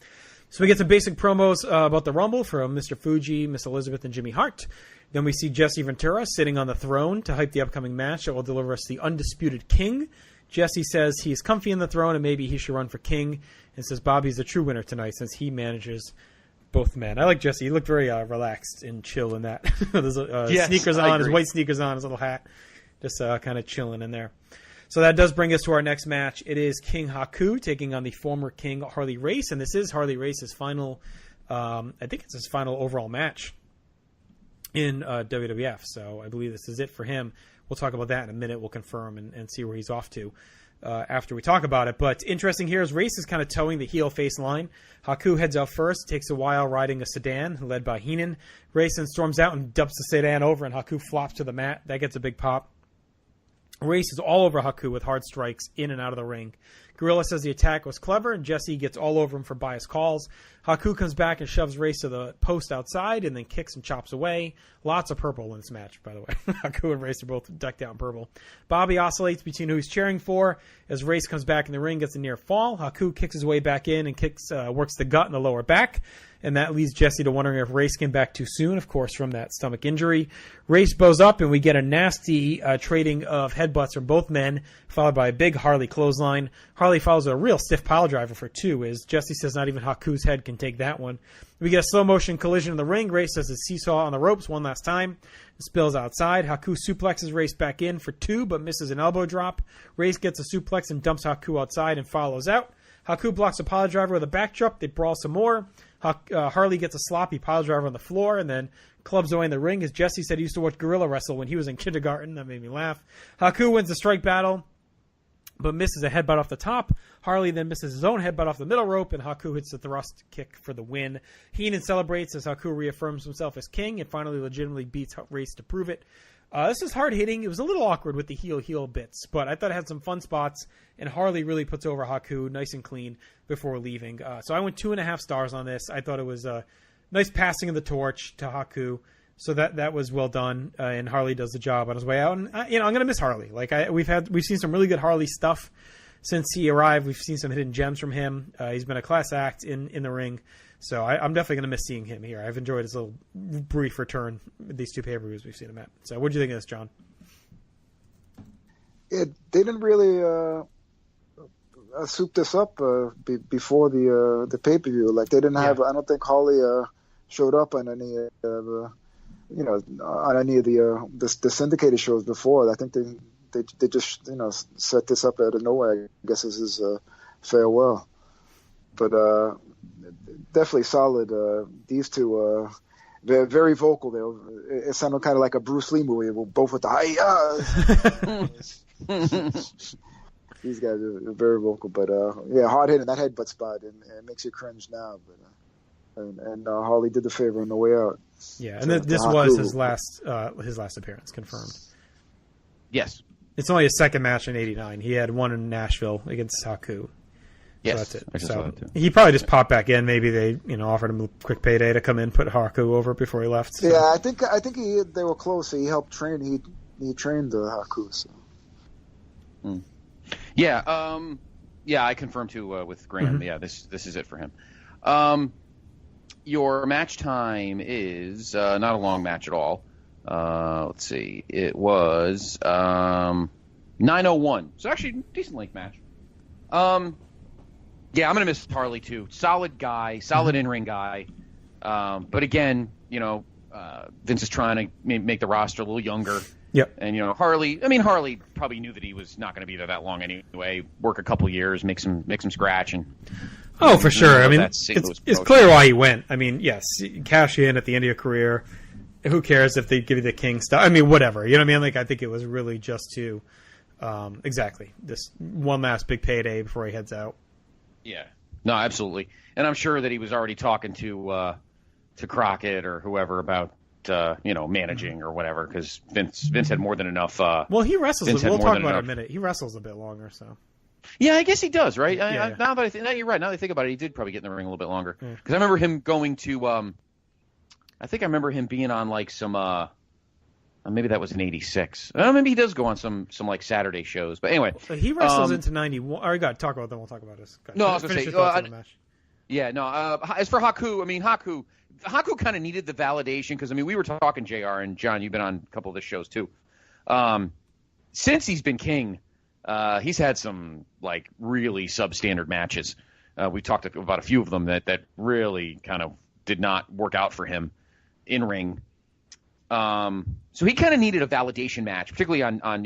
So we get some basic promos about the Rumble from Mr. Fuji, Miss Elizabeth, and Jimmy Hart. Then we see Jesse Ventura sitting on the throne to hype the upcoming match that will deliver us the Undisputed King. Jesse says he's comfy in the throne and maybe he should run for king, and says Bobby's the true winner tonight since he manages both men. I like Jesse. He looked very relaxed and chill in that. There's sneakers on, his white sneakers on, his little hat. Just kind of chilling in there. So that does bring us to our next match. It is King Haku taking on the former King Harley Race, and this is Harley Race's final, I think it's his final overall match in WWF. So I believe this is it for him. We'll talk about that in a minute. We'll confirm and see where he's off to after we talk about it. But interesting here is Race is kind of towing the heel face line. Haku heads out first, takes a while riding a sedan led by Heenan. Race then storms out and dumps the sedan over, and Haku flops to the mat. That gets a big pop. Race is all over Haku with hard strikes in and out of the ring. Gorilla says the attack was clever, and Jesse gets all over him for biased calls. Haku comes back and shoves Race to the post outside and then kicks and chops away. Lots of purple in this match, by the way. Haku and Race are both decked out in purple. Bobby oscillates between who he's cheering for. As Race comes back in the ring, gets a near fall. Haku kicks his way back in and works the gut and the lower back. And that leads Jesse to wondering if Race came back too soon, of course, from that stomach injury. Race bows up, and we get a nasty trading of headbutts from both men, followed by a big Harley clothesline. Harley follows a real stiff pile driver for two, as Jesse says not even Haku's head can take that one. We get a slow-motion collision in the ring. Race does a seesaw on the ropes one last time. It spills outside. Haku suplexes Race back in for two, but misses an elbow drop. Race gets a suplex and dumps Haku outside and follows out. Haku blocks a pile driver with a backdrop. They brawl some more. Harley gets a sloppy pile driver on the floor and then clubs away in the ring. As Jesse said, he used to watch Gorilla wrestle when he was in kindergarten. That made me laugh. Haku wins the strike battle, but misses a headbutt off the top. Harley then misses his own headbutt off the middle rope, and Haku hits the thrust kick for the win. Heenan celebrates as Haku reaffirms himself as king and finally legitimately beats Race to prove it. This is hard hitting. It was a little awkward with the heel bits, but I thought it had some fun spots, and Harley really puts over Haku nice and clean before leaving. So I went 2.5 stars on this. I thought it was a nice passing of the torch to Haku, so that was well done, and Harley does the job on his way out. And I'm going to miss Harley. We've seen some really good Harley stuff since he arrived. We've seen some hidden gems from him. He's been a class act in the ring. So I'm definitely going to miss seeing him here. I've enjoyed his little brief return with these two pay-per-views we've seen him at. So what do you think of this, John? They didn't really soup this up before the pay-per-view. Like they didn't have. I don't think Harley showed up on any on any of the syndicated shows before. I think they just set this up out of nowhere. I guess this is farewell, but. Definitely solid. These two, they're very vocal. It sounded kind of like a Bruce Lee movie, both with the These guys are very vocal, but hard hitting that headbutt spot, and it makes you cringe now. But and Harley did the favor on the way out. Yeah, and this was his last appearance confirmed. Yes, it's only his second match in '89. He had one in Nashville against Haku. Yes, so that's it. So he probably just popped back in. Maybe they, offered him a quick payday to come in, put Haku over before he left. So. Yeah, I think they were close. He helped train. He trained Haku. So. Yeah, I confirmed too with Graham. Mm-hmm. Yeah, this is it for him. Your match time is not a long match at all. Let's see, it was 9:01. So actually, decent length match. Yeah, I'm going to miss Harley, too. Solid guy, solid in-ring guy. But again, Vince is trying to make the roster a little younger. Yep. And, Harley probably knew that he was not going to be there that long anyway. Work a couple years, make some scratch, and Oh, for sure. I mean, it's clear why he went. I mean, yes, cash in at the end of your career. Who cares if they give you the king stuff? I mean, whatever. You know what I mean? Like, I think it was really just to, exactly, this one last big payday before he heads out. Yeah. No, absolutely. And I'm sure that he was already talking to Crockett or whoever about, managing or whatever, because Vince had more than enough. Well, he wrestles. We'll talk about it in a minute. He wrestles a bit longer, so. Yeah, I guess he does, right? Yeah. Now that you're right. Now that I think about it, he did probably get in the ring a little bit longer. Because I remember him going to. I think I remember him being on like some. Maybe that was in '86. Maybe he does go on some like Saturday shows. But anyway, so he wrestles into '91. All right, got to talk about them. We'll talk about this. No, I was going to say. Yeah, no. As for Haku, I mean Haku kind of needed the validation because I mean we were talking JR and John. You've been on a couple of the shows too. Since he's been king, he's had some like really substandard matches. We talked about a few of them that really kind of did not work out for him in ring. So he kind of needed a validation match, particularly on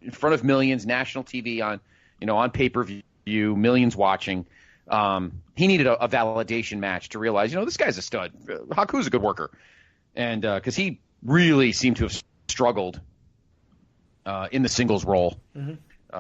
in front of millions, national TV, on pay-per-view, millions watching. He needed a validation match to realize, this guy's a stud. Haku's a good worker. And because he really seemed to have struggled in the singles role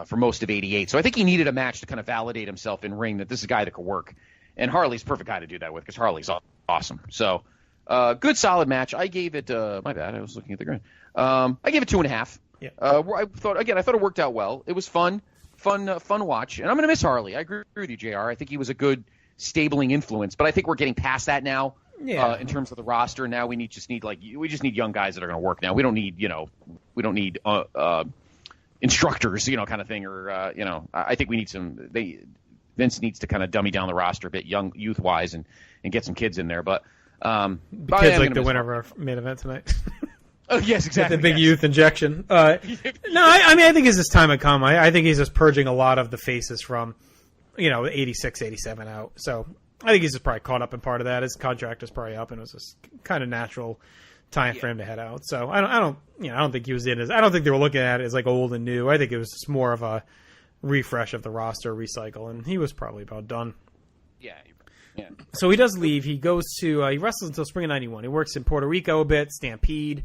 for most of '88. So I think he needed a match to kind of validate himself in ring that this is a guy that could work. And Harley's the perfect guy to do that with because Harley's awesome. So good, solid match. I gave it my bad. I was looking at the grid. I gave it 2.5. Yeah. I thought it worked out well. It was fun watch. And I'm going to miss Harley. I agree with you, JR. I think he was a good stabling influence. But I think we're getting past that now in terms of the roster. Now we just need young guys that are going to work now. We don't need instructors, kind of thing. Or I think we need Vince needs to kind of dummy down the roster a bit, youth-wise, and get some kids in there. But kids like the winner of our main event tonight. Oh, yes, exactly. The big youth injection. No, I mean, I think as this time had come, I think he's just purging a lot of the faces from, 86, 87 out. So I think he's just probably caught up in part of that. His contract is probably up, and it was just kind of natural time for him to head out. So I don't think he was in as. I don't think they were looking at it as like old and new. I think it was just more of a refresh of the roster, recycle, and he was probably about done. Yeah. So he does leave. He goes to he wrestles until spring of '91. He works in Puerto Rico a bit, Stampede,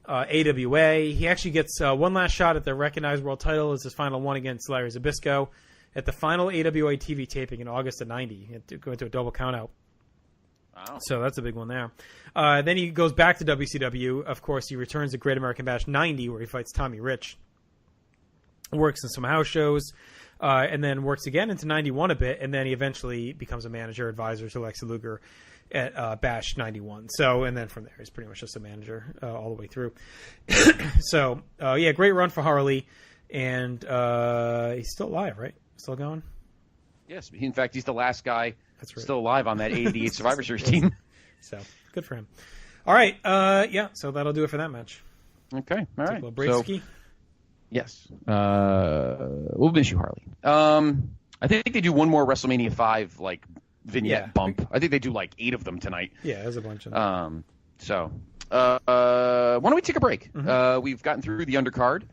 AWA. He actually gets one last shot at the recognized world title as his final one against Larry Zbyszko at the final AWA TV taping in August of '90. Going to a double countout. Wow. So that's a big one there. Then he goes back to WCW. Of course, he returns to Great American Bash '90, where he fights Tommy Rich. Works in some house shows. And then works again into '91 a bit, and then he eventually becomes a manager advisor to Lex Luger at Bash '91. So, and then from there, he's pretty much just a manager all the way through. So, great run for Harley, and he's still alive, right? Still going? Yes, in fact, he's the last guy still alive on that '88 Survivor Series team. So, good for him. All right, so that'll do it for that match. Okay, all right. A little break ski. Yes. We'll miss you, Harley. I think they do one more WrestleMania 5 like vignette bump. I think they do like 8 of them tonight. Yeah, there's a bunch of them. So why don't we take a break? Mm-hmm. We've gotten through the undercard.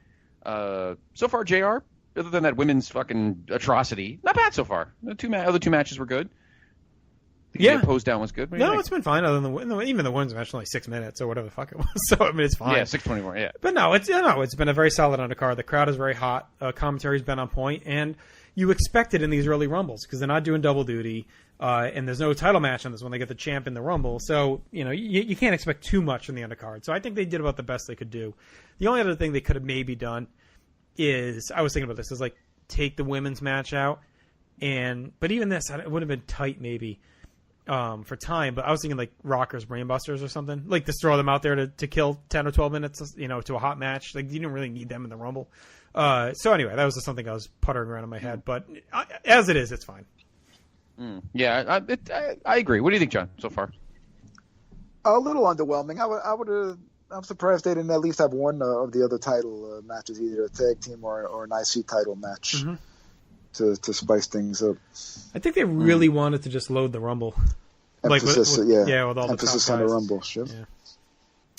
So far, JR, other than that women's fucking atrocity, not bad so far. The other two matches were good. The pose down was good. No, it's been fine. Other than even the women's match, only 6 minutes or whatever the fuck it was. So I mean, it's fine. Yeah, 6:24. Yeah, but no, it's been a very solid undercard. The crowd is very hot. Commentary's been on point, and you expect it in these early rumbles because they're not doing double duty, and there's no title match on this when they get the champ in the rumble. So you can't expect too much in the undercard. So I think they did about the best they could do. The only other thing they could have maybe done is I was thinking about this is like take the women's match out, but even this it would have been tight maybe. For time, but I was thinking like Rockers, Brainbusters or something. Like just throw them out there to kill 10 or 12 minutes, to a hot match. Like you didn't really need them in the Rumble. So anyway, that was just something I was puttering around in my head. But as it is, it's fine. Yeah, I agree. What do you think, John, so far? A little underwhelming. I'm surprised they didn't at least have one of the other title matches, either a tag team or an IC title match. Mm-hmm. To spice things up. I think they really wanted to just load the Rumble. Emphasis, with all emphasis the top on the guys. Rumble. Sure. Yeah.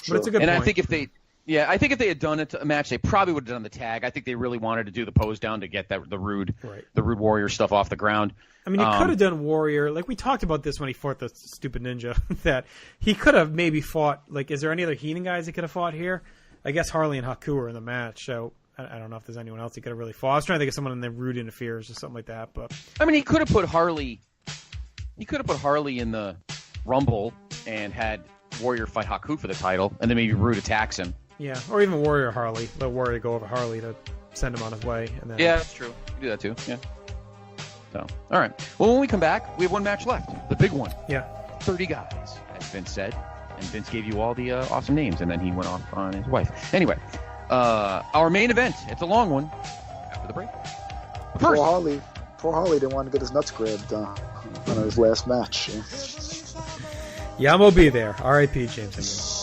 But it's a good point. I think if they Yeah, I think if they had done a match, they probably would have done the tag. I think they really wanted to do the pose down to get the Rude Warrior stuff off the ground. I mean, you could have done Warrior. Like, we talked about this when he fought the stupid ninja, that he could have maybe fought, like, is there any other Heenan guys he could have fought here? I guess Harley and Haku were in the match, so I don't know if there's anyone else he could have really fought. I was trying to think of someone in the Rude Interferes or something like that. But I mean, he could have put Harley in the Rumble and had Warrior fight Haku for the title, and then maybe Rude attacks him. Yeah, or even Warrior Harley. Let Warrior go over Harley to send him on his way. And then... Yeah, that's true. You can do that too. Yeah. So, all right. Well, when we come back, we have one match left. The big one. Yeah. 30 guys, as Vince said. And Vince gave you all the awesome names, and then he went off on his wife. Anyway, our main event. It's a long one. After the break. First, poor Harley didn't want to get his nuts grabbed on his last match. Yamo will be there. R.I.P. James.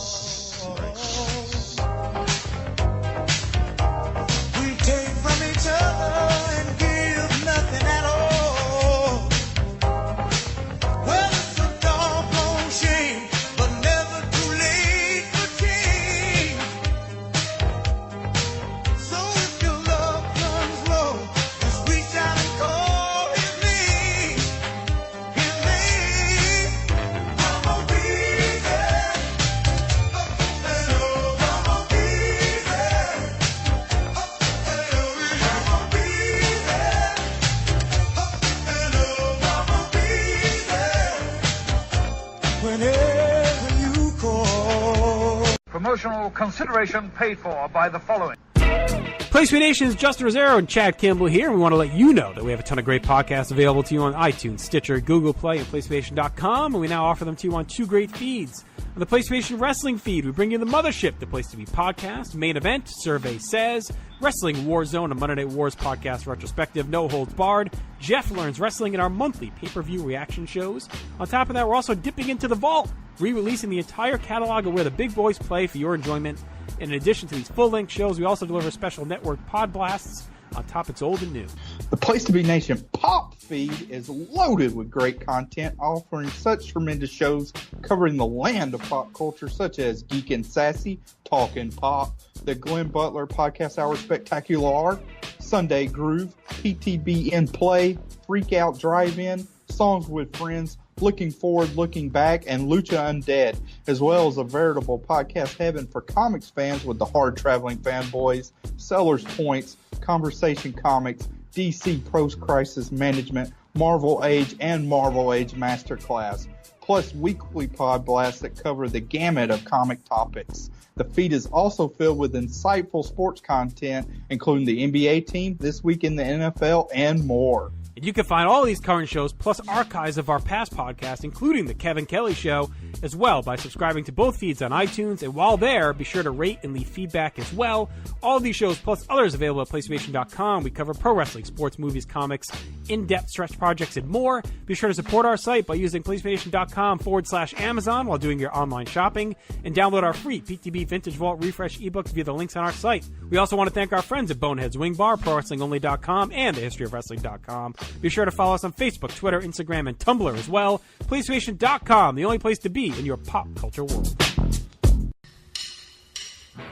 Promotional consideration paid for by the following. Place to Be Nation's Justin Rosero and Chad Kimball here, and we want to let you know that we have a ton of great podcasts available to you on iTunes, Stitcher, Google Play, and PlayStation.com, and we now offer them to you on 2 great feeds. On the PlayStation Wrestling feed, we bring you the Mothership, the Place to Be podcast, Main Event, Survey Says, Wrestling Warzone, a Monday Night Wars podcast retrospective, No Holds Barred, Jeff Learns Wrestling, and our monthly pay-per-view reaction shows. On top of that, we're also dipping into the vault, re-releasing the entire catalog of where the big boys play for your enjoyment. In addition to these full-length shows, we also deliver special network pod blasts on topics old and new. The Place to Be Nation Pop feed is loaded with great content, offering such tremendous shows covering the land of pop culture, such as Geek and Sassy, Talkin' Pop, the Glenn Butler Podcast Hour Spectacular, Sunday Groove, PTB in Play, Freak Out Drive-In, Songs with Friends, Looking Forward, Looking Back, and Lucha Undead, as well as a veritable podcast heaven for comics fans with the hard-traveling fanboys, Sellers Points, Conversation Comics, DC Post-Crisis Management, Marvel Age, and Marvel Age Masterclass, plus weekly pod blasts that cover the gamut of comic topics. The feed is also filled with insightful sports content, including the NBA team, This Week in the NFL, and more. And you can find all these current shows, plus archives of our past podcasts, including The Kevin Kelly Show, as well by subscribing to both feeds on iTunes. And while there, be sure to rate and leave feedback as well. All of these shows, plus others available at PlayStation.com. We cover pro wrestling, sports, movies, comics, in-depth stretch projects, and more. Be sure to support our site by using PlayStation.com/Amazon while doing your online shopping. And download our free PTB Vintage Vault Refresh ebooks via the links on our site. We also want to thank our friends at Boneheads Wing Bar, ProWrestlingOnly.com, and TheHistoryOfWrestling.com. Be sure to follow us on Facebook, Twitter, Instagram, and Tumblr as well. PlayStation.com, the only place to be in your pop culture world.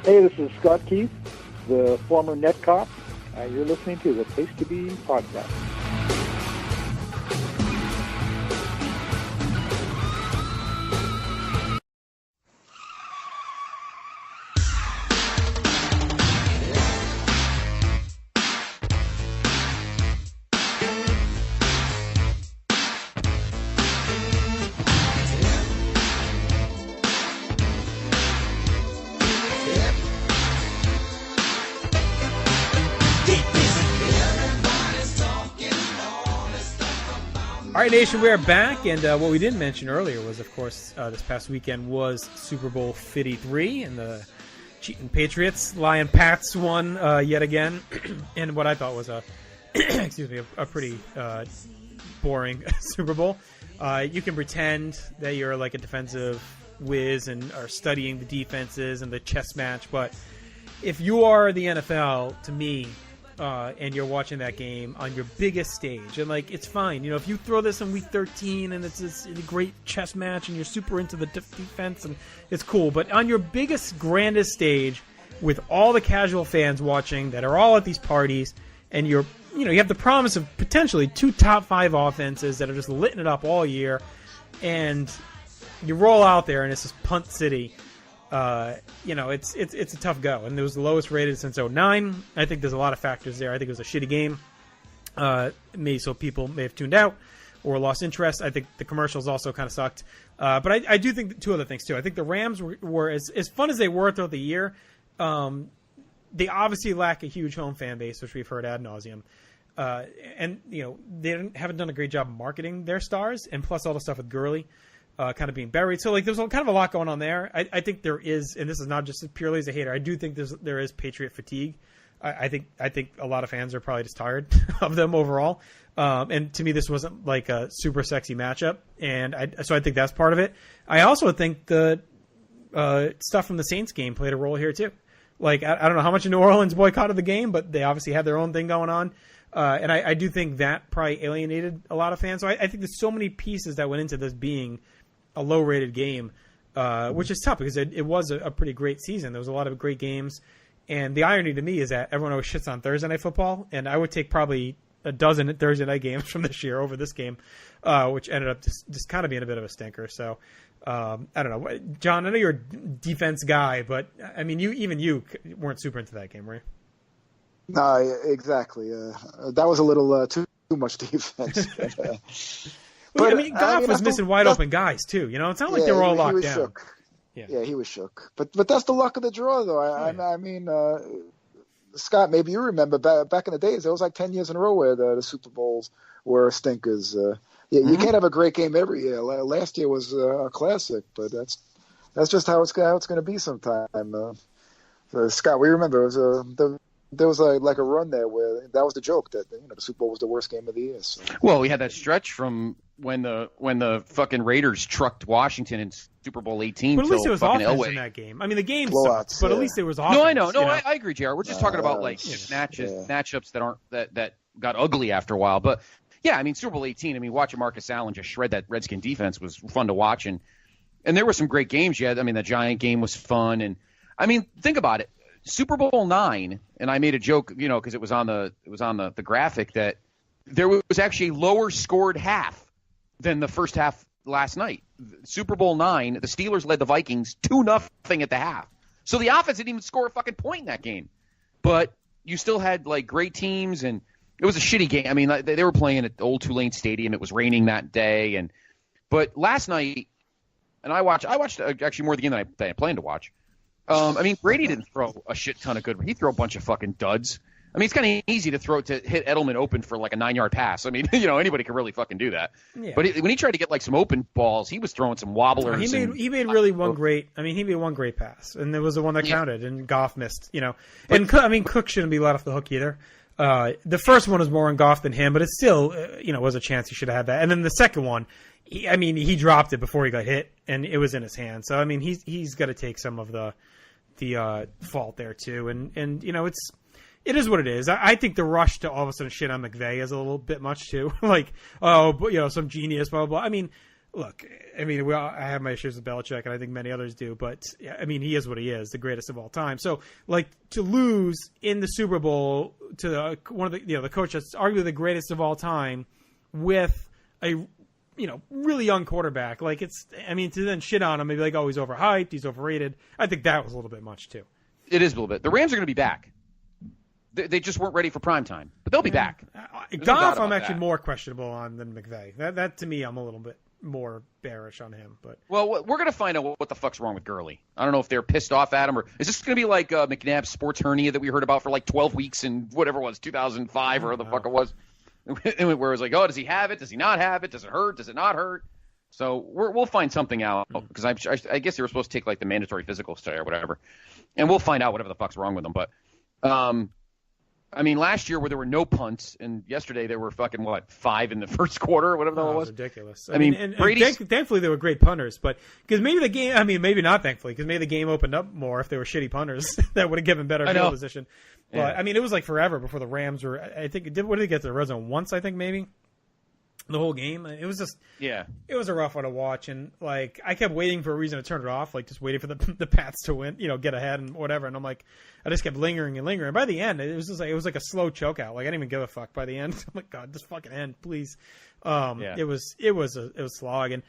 Hey, this is Scott Keith, the former net cop. You're listening to the Place to Be podcast. All right, Nation, we are back, and what we didn't mention earlier was, of course, this past weekend was Super Bowl 53, and the cheating Patriots, Lion Pats won yet again, and what I thought was a pretty boring Super Bowl. You can pretend that you're like a defensive whiz and are studying the defenses and the chess match, but if you are the NFL, to me, and you're watching that game on your biggest stage, and like, it's fine, you know, if you throw this in week 13 and it's a great chess match and you're super into the defense and it's cool, but on your biggest, grandest stage, with all the casual fans watching that are all at these parties, and you have the promise of potentially 2 top 5 offenses that are just litting it up all year, and you roll out there and it's just punt city. It's a tough go, and it was the lowest rated since 2009. I think there's a lot of factors there. I think it was a shitty game. So people may have tuned out or lost interest. I think the commercials also kind of sucked. But I do think 2 other things too. I think the Rams were as fun as they were throughout the year. They obviously lack a huge home fan base, which we've heard ad nauseum. And they haven't done a great job marketing their stars, and plus all the stuff with Gurley kind of being buried. So there's kind of a lot going on there. I think there is, and this is not just purely as a hater. I do think there is Patriot fatigue. I think a lot of fans are probably just tired of them overall. And to me, this wasn't like a super sexy matchup, and so I think that's part of it. I also think the stuff from the Saints game played a role here too. Like I don't know how much New Orleans boycotted the game, but they obviously had their own thing going on. And I do think that probably alienated a lot of fans. So I think there's so many pieces that went into this being a low-rated game, which is tough because it was a pretty great season. There was a lot of great games. And the irony to me is that everyone always shits on Thursday Night Football, and I would take probably a dozen Thursday night games from this year over this game, which ended up just kind of being a bit of a stinker. So I don't know. John, I know you're a defense guy, but, I mean, you weren't super into that game, were you? No, exactly. That was a little too much defense. But I mean, Goff was missing wide open guys too. It's not like they were all locked down. Shook. Yeah, he was shook. But that's the luck of the draw, though. I mean, Scott, maybe you remember back in the days, there was like 10 years in a row where the Super Bowls were stinkers. You can't have a great game every year. Last year was a classic, but that's just how it's going to be sometime. Scott, we remember there was like a run there where that was the joke that the Super Bowl was the worst game of the year. So. Well, we had that stretch from when the fucking Raiders trucked Washington in Super Bowl 18. But at least there was offense Elway. In that game. I mean, the game sucked, but at least there was offense. No, I know. No, I agree, JR. We're just talking about matchups that got ugly after a while. But yeah, I mean, Super Bowl 18. I mean, watching Marcus Allen just shred that Redskin defense was fun to watch, and there were some great games. Yeah, I mean, the Giant game was fun, and I mean, think about it. Super Bowl 9, and I made a joke, because it was on the graphic that there was actually a lower scored half than the first half last night. Super Bowl 9, the Steelers led the Vikings 2-0 at the half. So the offense didn't even score a fucking point in that game. But you still had like great teams, and it was a shitty game. I mean, they were playing at old Tulane Stadium. It was raining that day, but last night, and I watched actually more of the game than I planned to watch. I mean, Brady didn't throw a shit ton of good. He threw a bunch of fucking duds. I mean, it's kind of easy to hit Edelman open for like a 9-yard pass. I mean, anybody can really fucking do that. Yeah. But when he tried to get like some open balls, he was throwing some wobblers. He made one great pass, and there was the one that counted, and Goff missed. And Cook shouldn't be let off the hook either. The first one was more on Goff than him, but it still, was a chance he should have had that. And then the second one, he dropped it before he got hit, and it was in his hand. So I mean, he's got to take some of the fault there too, and it is what it is. I think the rush to all of a sudden shit on McVay is a little bit much too. Like, some genius, blah blah blah. I mean, look, I have my issues with Belichick, and I think many others do, but I mean, he is what he is, the greatest of all time. So, like, to lose in the Super Bowl to one of the coach that's arguably the greatest of all time with a really young quarterback, like to then shit on him, maybe like, oh, he's overhyped, he's overrated. I think that was a little bit much too. It is a little bit. The Rams are going to be back. They just weren't ready for prime time, but they'll be back. Goff, I'm actually more questionable on than McVay. That to me, I'm a little bit more bearish on him. But we're going to find out what the fuck's wrong with Gurley. I don't know if they're pissed off at him, or is this going to be like McNabb's sports hernia that we heard about for like 12 weeks in whatever it was, 2005 or the fuck it was. Where it was like, oh, does he have it? Does he not have it? Does it hurt? Does it not hurt? So we'll find something out, because I guess they were supposed to take like the mandatory physical study or whatever, and we'll find out whatever the fuck's wrong with them. But last year where there were no punts, and yesterday there were fucking 5 in the first quarter or whatever that was. Ridiculous. And thankfully they were great punters, but because maybe the game, maybe not thankfully, because maybe the game opened up more if they were shitty punters that would have given better field position. But it was like forever before the Rams were. I think what did they get to the red zone once? I think maybe. the whole game. It was just it was a rough one to watch, and like I kept waiting for a reason to turn it off, like just waiting for the Pats to win, get ahead and whatever. And I'm like, I just kept lingering and lingering. And by the end, it was just like a slow choke out. Like I didn't even give a fuck by the end. I'm like, God, just fucking end, please. It was a slog, and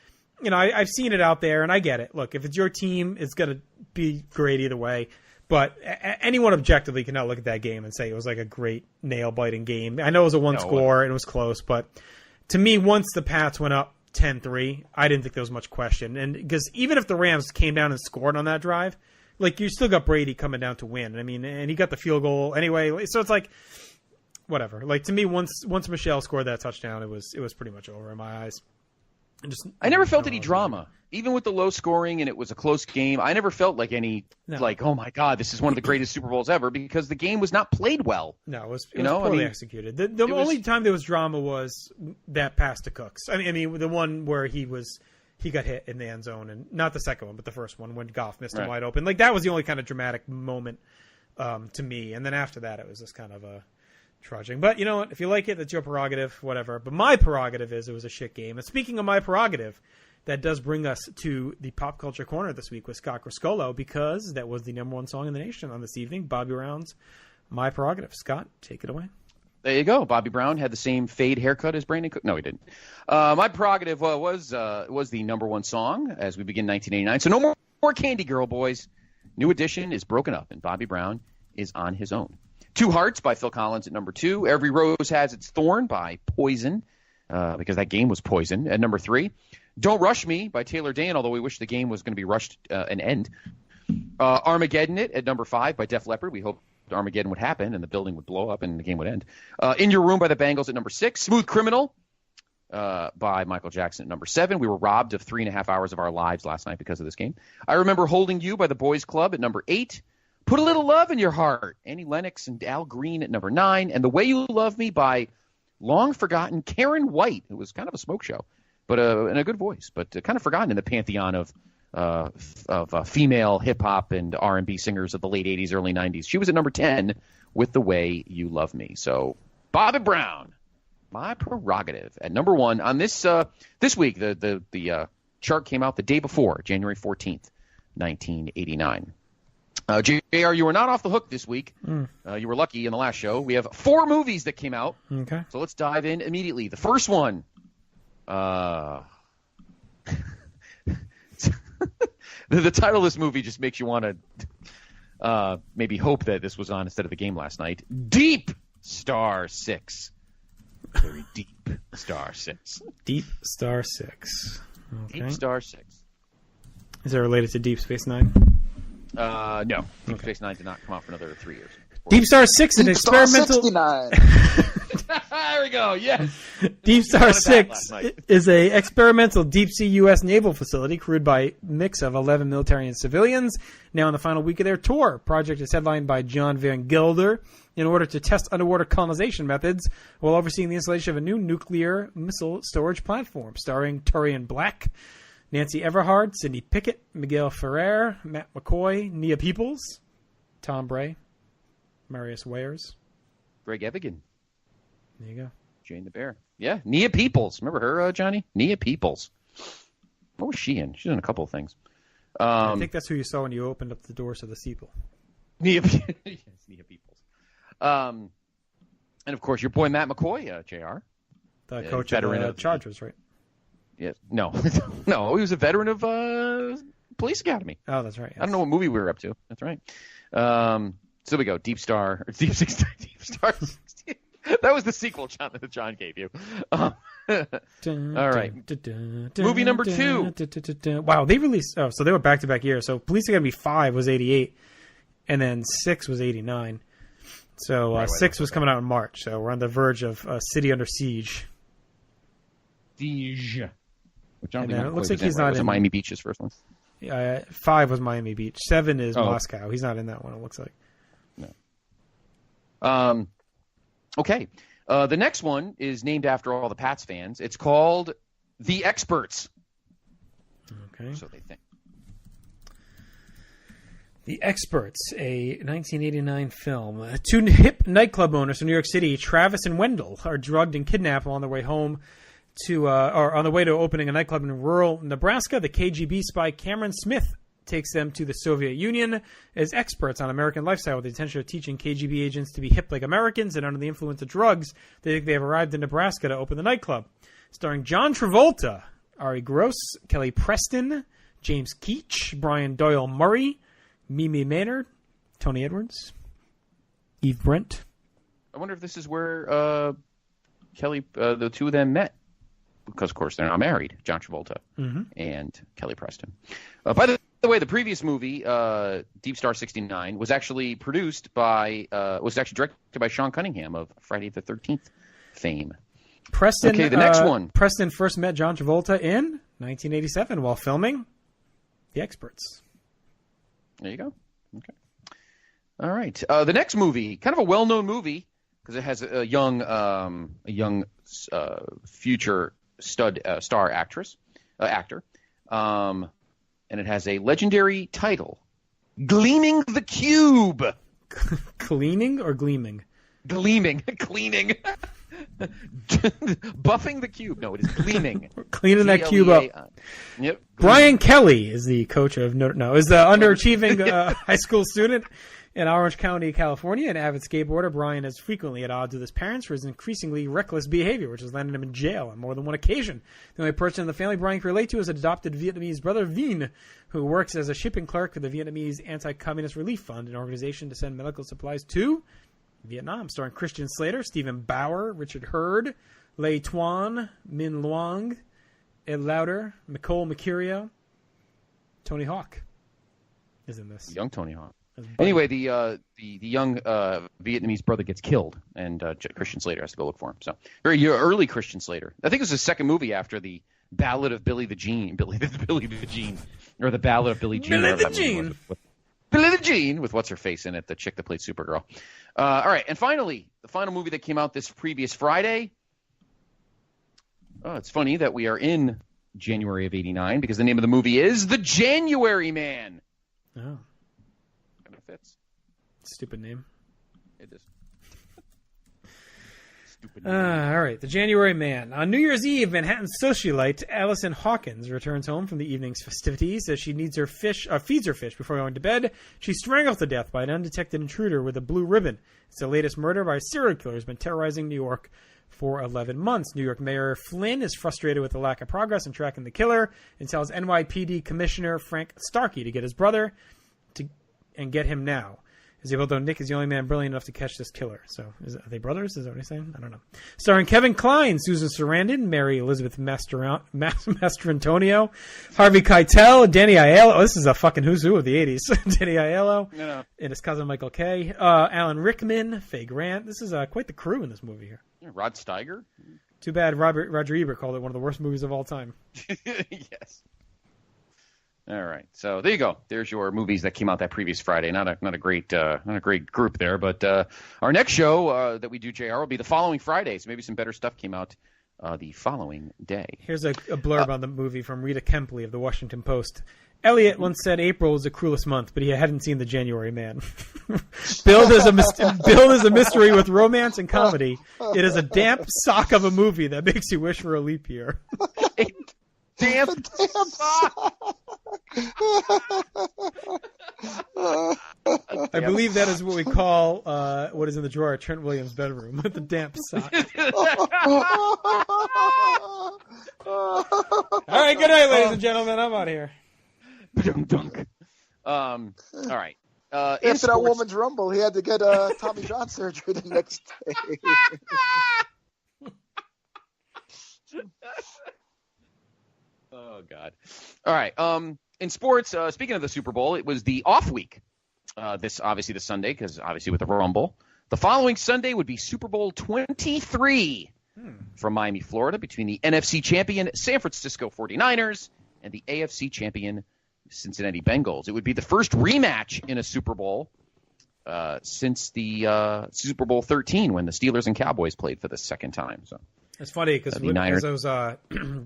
I've seen it out there, and I get it. Look, if it's your team, it's gonna be great either way. But anyone objectively cannot look at that game and say it was like a great nail-biting game. I know it was a one-score and it was close, but to me, once the Pats went up 10-3, I didn't think there was much question. And because even if the Rams came down and scored on that drive, like you still got Brady coming down to win. I mean, and he got the field goal anyway. So it's like whatever. Like to me, once Michelle scored that touchdown, it was pretty much over in my eyes. I never felt any drama, even with the low scoring and it was a close game. I never felt like like, oh my God, this is one of the greatest Super Bowls ever, because the game was not played well. No, it was poorly executed. The only time there was drama was that pass to Cooks. I mean, the one where he got hit in the end zone, and not the second one, but the first one when Goff missed him wide open. Like that was the only kind of dramatic moment to me. And then after that, it was just kind of a trudging. But you know what? If you like it, that's your prerogative, whatever. But my prerogative is it was a shit game. And speaking of my prerogative, that does bring us to the Pop Culture Corner this week with Scott Criscolo, because that was the number one song in the nation on this evening, Bobby Brown's My Prerogative. Scott, take it away. There you go. Bobby Brown had the same fade haircut as Brandon Cook. No, he didn't. My prerogative was the number one song as we begin 1989. So no more Candy Girl, boys. New Edition is broken up, and Bobby Brown is on his own. Two Hearts by Phil Collins at number 2. Every Rose Has Its Thorn by Poison, because that game was Poison, at number 3. Don't Rush Me by Taylor Dayne, although we wish the game was going to be rushed and end. Armageddon It at number 5 by Def Leppard. We hoped Armageddon would happen and the building would blow up and the game would end. In Your Room by the Bangles at number 6. Smooth Criminal by Michael Jackson at number 7. We were robbed of 3.5 hours of our lives last night because of this game. I Remember Holding You by the Boys Club at number 8. Put a Little Love in Your Heart, Annie Lennox and Al Green at number 9. And The Way You Love Me by long-forgotten Karen White, who was kind of a smoke show, but in a good voice, but kind of forgotten in the pantheon of female hip-hop and R&B singers of the late 80s, early 90s. She was at number 10 with The Way You Love Me. So Bobby Brown, My Prerogative, at number 1 on this week. The chart came out the day before, January 14th, 1989. JR, you were not off the hook this week. You were lucky in the last show. We have 4 movies that came out. Okay. So let's dive in immediately. The first one. The title of this movie just makes you want to maybe hope that this was on instead of the game last night. Deep Star 6. Very Deep Star 6. Deep Star 6. Okay. Deep Star 6. Is it related to Deep Space Nine? No. Deep Space Nine did not come out for another 3 years. Deep Star 6 is an experimental. 69. There we go. Yes. Deep Star 6 is a experimental deep-sea U.S. naval facility crewed by a mix of 11 military and civilians. Now in the final week of their tour, project is headlined by John Van Gelder in order to test underwater colonization methods while overseeing the installation of a new nuclear missile storage platform, starring Turian Black, Nancy Everhard, Sidney Pickett, Miguel Ferrer, Matt McCoy, Nia Peoples, Tom Bray, Marius Wayers, Greg Evigan. There you go. Jane the Bear. Yeah, Nia Peoples. Remember her, Johnny? Nia Peoples. What was she in? She's in a couple of things. I think that's who you saw when you opened up the doors of the sequel. Yes, Nia Peoples. And, of course, your boy Matt McCoy, JR. The coach of the Chargers, right? Yes. No. No, he was a veteran of Police Academy. Oh, that's right. Yes. I don't know what movie we were up to. That's right. So we go. Deep Star 16. That was the sequel that John gave you. All right. Movie number 2. Wow, they released... Oh, so they were back-to-back years. So Police Academy 5 was 88, and then 6 was 89. So 6 was coming out in March. So we're on the verge of City Under Siege. Siege. Which I don't think it looks like he's not in... Miami Beach's first one. 5 was Miami Beach. 7 is Moscow. He's not in that one, it looks like. No. Okay. The next one is named after all the Pats fans. It's called The Experts. Okay. So they think. The Experts, a 1989 film. 2 hip nightclub owners from New York City, Travis and Wendell, are drugged and kidnapped on their way home or on the way to opening a nightclub in rural Nebraska, the KGB spy Cameron Smith takes them to the Soviet Union as experts on American lifestyle with the intention of teaching KGB agents to be hip like Americans and under the influence of drugs. They think they have arrived in Nebraska to open the nightclub. Starring John Travolta, Ari Gross, Kelly Preston, James Keach, Brian Doyle Murray, Mimi Maynard, Tony Edwards, Eve Brent. I wonder if this is where Kelly, the two of them met. Because, of course, they're not married, John Travolta and Kelly Preston. By the way, the previous movie, Deep Star 69, was actually directed by Sean Cunningham of Friday the 13th fame. Preston, okay, the next one. Preston first met John Travolta in 1987 while filming The Experts. There you go. Okay. All right. The next movie, kind of a well-known movie because it has a young future star actor, and it has a legendary title, Gleaming the Cube. Cleaning or gleaming? Gleaming. Cleaning. Buffing the cube. No, it is gleaming. Cleaning that cube up. Yep. Brian Kelly is the coach of is the underachieving high school student in Orange County, California. An avid skateboarder, Brian is frequently at odds with his parents for his increasingly reckless behavior, which has landed him in jail on more than one occasion. The only person in the family Brian can relate to is adopted Vietnamese brother Vinh, who works as a shipping clerk for the Vietnamese Anti-Communist Relief Fund, an organization to send medical supplies to Vietnam. Starring Christian Slater, Stephen Bauer, Richard Hurd, Lê Tuan, Min Luong, Ed Lauder, Nicole Mercurio, Tony Hawk is in this. Young Tony Hawk. Anyway, the young Vietnamese brother gets killed, and Christian Slater has to go look for him. So very early Christian Slater. I think it was his second movie after the Ballad of Billy the Gene, or the Ballad of Billie Jean. Billy the Gene with what's her face in it, the chick that played Supergirl. All right, and finally, the final movie that came out this previous Friday. Oh, it's funny that we are in January of '89 because the name of the movie is The January Man. Oh. Fits. Stupid name. It is. Stupid name. All right. The January Man. On New Year's Eve, Manhattan socialite Allison Hawkins returns home from the evening's festivities as she feeds her fish before going to bed. She's strangled to death by an undetected intruder with a blue ribbon. It's the latest murder by a serial killer who's been terrorizing New York for 11 months. New York Mayor Flynn is frustrated with the lack of progress in tracking the killer and tells NYPD Commissioner Frank Starkey to get his brother and get him now. Although Nick is the only man brilliant enough to catch this killer. So, are they brothers? Is that what he's saying? I don't know. Starring Kevin Kline, Susan Sarandon, Mary Elizabeth Mastrantonio, Harvey Keitel, Danny Aiello. Oh, this is a fucking who's who of the 80s. Danny Aiello and his cousin Michael Kay. Alan Rickman, Faye Grant. This is quite the crew in this movie here. Yeah, Rod Steiger. Too bad Roger Ebert called it one of the worst movies of all time. Yes. All right, so there you go. There's your movies that came out that previous Friday. Not a great group there, but our next show that we do, JR, will be the following Friday. So maybe some better stuff came out the following day. Here's a blurb on the movie from Rita Kempley of the Washington Post. Elliot once said April was the cruelest month, but he hadn't seen The January Man. Billed as a mystery with romance and comedy, it is a damp sock of a movie that makes you wish for a leap year. Damp sock. I believe that is what we call what is in the drawer at Trent Williams' bedroom, the damp sock. All right, good night, ladies and gentlemen. I'm out of here. All right. After that woman's rumble, he had to get Tommy John surgery the next day. Oh, God. All right. In sports, speaking of the Super Bowl, it was the off week. This Sunday, because obviously with the Rumble. The following Sunday would be Super Bowl 23 from Miami, Florida, between the NFC champion San Francisco 49ers and the AFC champion Cincinnati Bengals. It would be the first rematch in a Super Bowl since the Super Bowl 13 when the Steelers and Cowboys played for the second time. So it's funny because as I was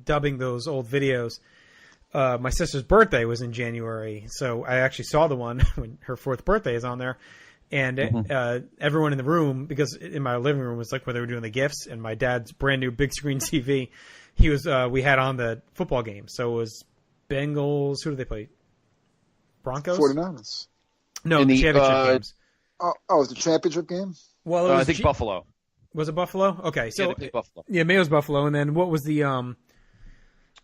dubbing those old videos, my sister's birthday was in January, so I actually saw the one when her 4th birthday is on there. And everyone in the room, because in my living room was like where they were doing the gifts, and my dad's brand new big screen TV, he was. We had on the football game, so it was Bengals. Who did they play? Broncos. 49ers. No, the championship games. Oh, it was the championship game? Well, it was I think Buffalo. Was it Buffalo? Okay, so they Buffalo. Yeah, maybe it was Buffalo, and then what was the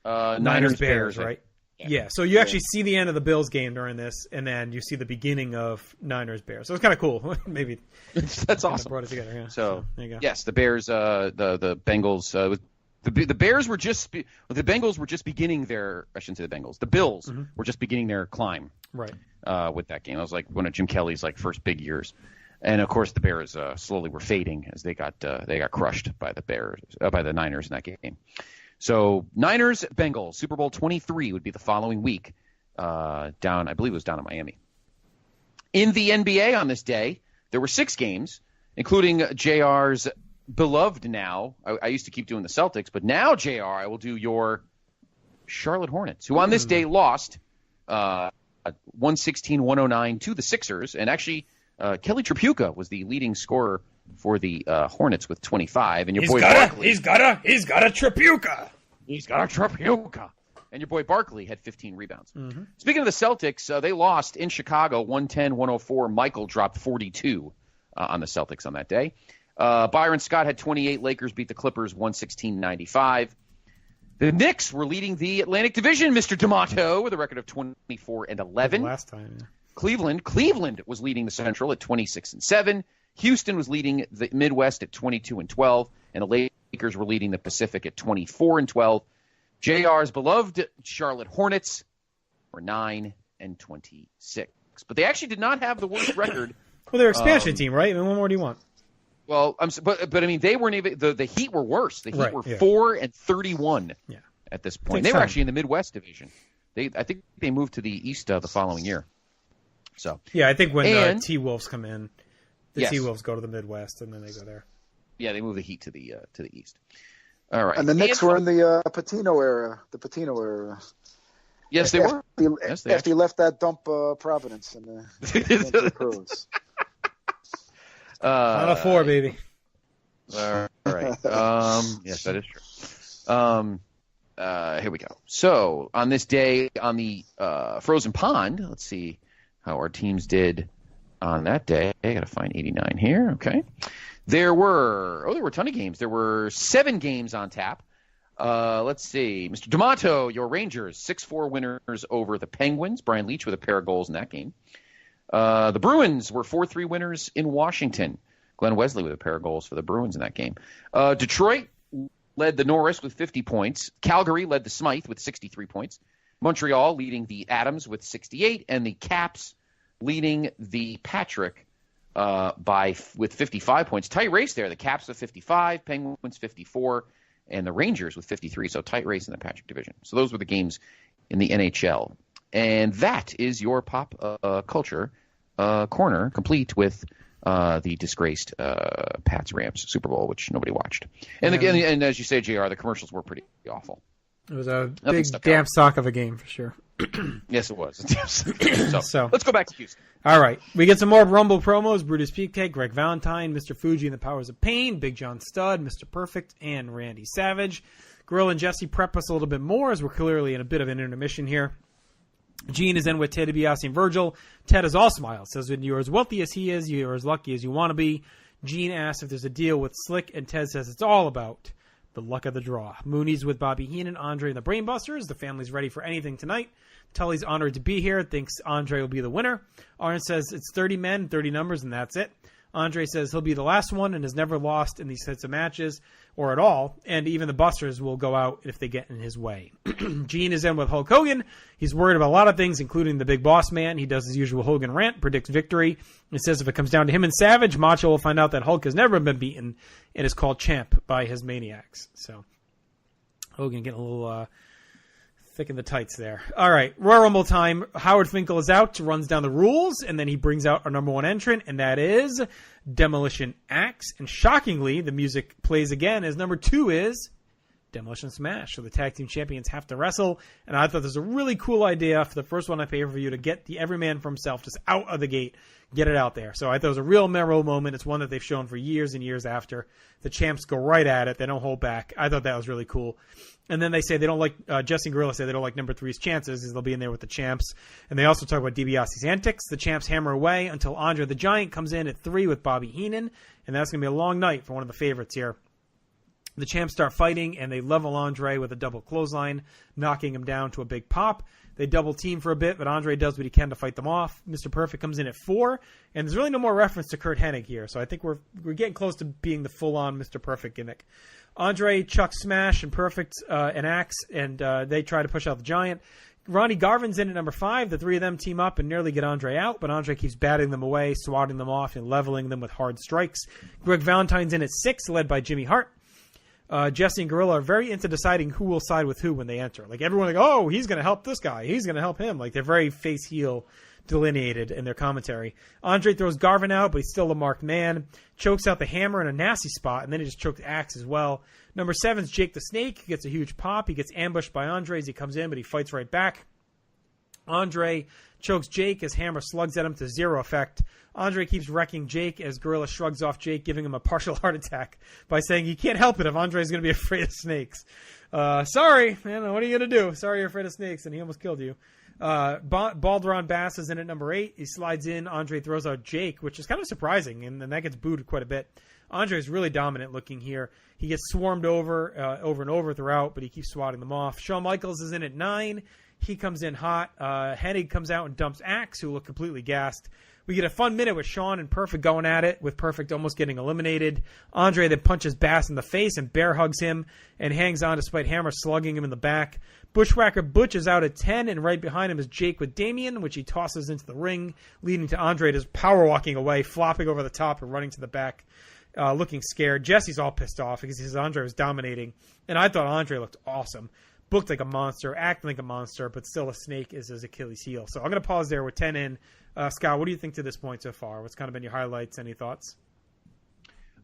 Niners Bears, right? Yeah. So you actually see the end of the Bills game during this, and then you see the beginning of Niners Bears. So it's kind of cool. Maybe that's awesome. Brought it together. Yeah. So there you go. Yes, the Bears, the Bengals. The Bears were just the Bengals were just beginning their. I shouldn't say the Bengals. The Bills were just beginning their climb. Right. With that game, it was like one of Jim Kelly's first big years, and of course the Bears slowly were fading as they got crushed by the Niners in that game. So Niners Bengals Super Bowl 23 would be the following week, I believe it was down in Miami. In the NBA on this day, there were 6 games, including JR's beloved now. I used to keep doing the Celtics, but now JR, I will do your Charlotte Hornets, who on this day lost 116-109 to the Sixers, and actually Kelly Tripucka was the leading scorer for the Hornets with 25, and your boy Barkley. He's got a Tripucka. He's got a Tripucka. And your boy Barkley had 15 rebounds. Speaking of the Celtics, they lost in Chicago 110-104. Michael dropped 42 on the Celtics on that day. Byron Scott had 28. Lakers beat the Clippers 116-95. The Knicks were leading the Atlantic Division, Mr. D'Amato, with a record of 24-11. Last time, yeah. Cleveland was leading the Central at 26-7. Houston was leading the Midwest at 22-12, and the Lakers were leading the Pacific at 24-12. JR's beloved Charlotte Hornets were 9-26, but they actually did not have the worst record. Well, they're an expansion team, right? I mean, what more do you want? Well, but I mean, they weren't even the Heat were worse. The Heat were 4-31 at this point. They were actually in the Midwest Division. I think they moved to the East the following year. So yeah, I think when T-Wolves come in, the T-Wolves go to the Midwest and then they go there. Yeah, they move the Heat to the East. All right, and the Knicks were in the Patino era. The Patino era. Yes, they were. After he left that dump Providence and the Pros. Final 4, baby. All right. Yes, that is true. Here we go. So on this day on the frozen pond, let's see how our teams did on that day. I got to find 89 here. Okay. There were a ton of games. There were 7 games on tap. Let's see. Mr. D'Amato, your Rangers, 6-4 winners over the Penguins. Brian Leach with a pair of goals in that game. The Bruins were 4-3 winners in Washington. Glenn Wesley with a pair of goals for the Bruins in that game. Detroit led the Norris with 50 points. Calgary led the Smythe with 63 points. Montreal leading the Adams with 68. And the Caps leading the Patrick with 55 points. Tight race there. The Caps with 55, Penguins 54, and the Rangers with 53. So tight race in the Patrick division. So those were the games in the NHL. And that is your pop culture corner, complete with the disgraced Pats-Rams Super Bowl, which nobody watched. And again, and as you say, JR, the commercials were pretty awful. It was a big damn sock of a game for sure. Yes, it was. So let's go back to Houston. All right. We get some more Rumble promos. Brutus Beefcake, Greg Valentine, Mr. Fuji and the Powers of Pain, Big John Studd, Mr. Perfect, and Randy Savage. Gorilla and Jesse prep us a little bit more as we're clearly in a bit of an intermission here. Gene is in with Ted DiBiase and Virgil. Ted is all smiles. Says when you're as wealthy as he is, you're as lucky as you want to be. Gene asks if there's a deal with Slick, and Ted says it's all about the luck of the draw. Mooney's with Bobby Heenan, Andre, and the Brainbusters. The family's ready for anything tonight. Tully's honored to be here. Thinks Andre will be the winner. Arn says it's 30 men, 30 numbers, and that's it. Andre says he'll be the last one and has never lost in these sets of matches or at all, and even the Busters will go out if they get in his way. Gene is in with Hulk Hogan. He's worried about a lot of things, including the big boss man. He does his usual Hogan rant, predicts victory. He says if it comes down to him and Savage, Macho will find out that Hulk has never been beaten and is called champ by his maniacs. So Hogan getting a little thick in the tights there. All right, Royal Rumble time. Howard Finkel is out, runs down the rules, and then he brings out our number one entrant, and that is Demolition Axe. And shockingly, the music plays again as number 2 is Demolition Smash. So the tag team champions have to wrestle, and I thought this was a really cool idea for the first one on pay-per-view to get the every man for himself just out of the gate, get it out there. So I thought it was a real memorable moment. It's one that they've shown for years and years after. The champs go right at it. They don't hold back. I thought that was really cool. And then they say they don't like, Jesse and Gorilla say they don't like number 3's chances because they'll be in there with the champs. And they also talk about DiBiase's antics. The champs hammer away until Andre the Giant comes in at 3 with Bobby Heenan. And that's going to be a long night for one of the favorites here. The champs start fighting, and they level Andre with a double clothesline, knocking him down to a big pop. They double team for a bit, but Andre does what he can to fight them off. Mr. Perfect comes in at 4, and there's really no more reference to Kurt Hennig here. So I think we're getting close to being the full-on Mr. Perfect gimmick. Andre chucks Smash and Perfect an axe, and they try to push out the Giant. Ronnie Garvin's in at number 5. The 3 of them team up and nearly get Andre out, but Andre keeps batting them away, swatting them off, and leveling them with hard strikes. Greg Valentine's in at 6, led by Jimmy Hart. Jesse and Gorilla are very into deciding who will side with who when they enter. Like, everyone like, oh, he's going to help this guy. He's going to help him. Like, they're very face-heel delineated in their commentary. Andre throws Garvin out, but he's still a marked man. Chokes out the Hammer in a nasty spot, and then he just choked Axe as well. Number 7's Jake the Snake. He gets a huge pop. He gets ambushed by Andre as he comes in, but he fights right back. Andre chokes Jake as Hammer slugs at him to zero effect. Andre keeps wrecking Jake as Gorilla shrugs off Jake, giving him a partial heart attack by saying he can't help it if Andre's going to be afraid of snakes. Sorry, man, what are you going to do? Sorry you're afraid of snakes, and he almost killed you. Balderon Bass is in at number 8. He slides in. Andre throws out Jake, which is kind of surprising, and that gets booed quite a bit. Andre is really dominant looking here. He gets swarmed over and over throughout, but he keeps swatting them off. Shawn Michaels is in at 9. He comes in hot. Hennig comes out and dumps Axe, who look completely gassed. We get a fun minute with Shawn and Perfect going at it, with Perfect almost getting eliminated. Andre then punches Bass in the face and bear hugs him and hangs on despite Hammer slugging him in the back. Bushwhacker Butch is out at 10, and right behind him is Jake with Damien, which he tosses into the ring, leading to Andre just power walking away, flopping over the top and running to the back, looking scared. Jesse's all pissed off because he says Andre was dominating, and I thought Andre looked awesome. Booked like a monster, acting like a monster, but still a snake is his Achilles heel. So I'm going to pause there with 10 in. Scott, what do you think to this point so far? What's kind of been your highlights? Any thoughts?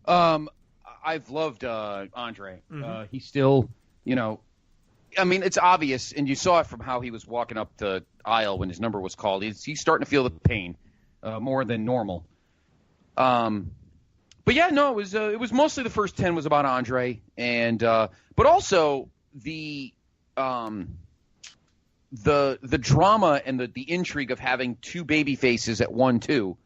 I've loved Andre. Mm-hmm. He's still, I mean, it's obvious, and you saw it from how he was walking up the aisle when his number was called. He's starting to feel the pain more than normal. But yeah, no, it was mostly the first 10 was about Andre, and but also the drama and the intrigue of having 2 baby faces at 1-2,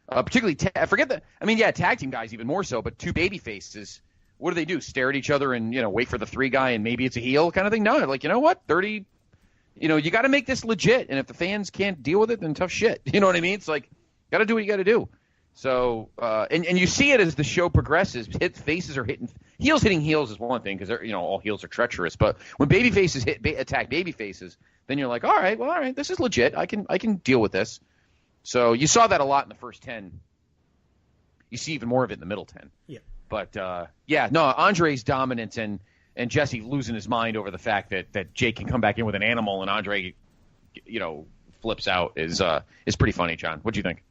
particularly tag team guys even more so, but 2 baby faces. What do? Stare at each other and wait for the 3 guy and maybe it's a heel kind of thing? No, like, you know what, 30. You got to make this legit, and if the fans can't deal with it, then tough shit. You know what I mean? It's like, got to do what you got to do. So, and you see it as the show progresses. Faces are hitting heels. Hitting heels is one thing because all heels are treacherous. But when baby faces attack baby faces, then you're like, all right, this is legit. I can deal with this. So you saw that a lot in the first 10. You see even more of it in the middle 10. Yeah. But Andre's dominance and Jesse losing his mind over the fact that Jake can come back in with an animal and Andre, flips out is pretty funny. John, what do you think?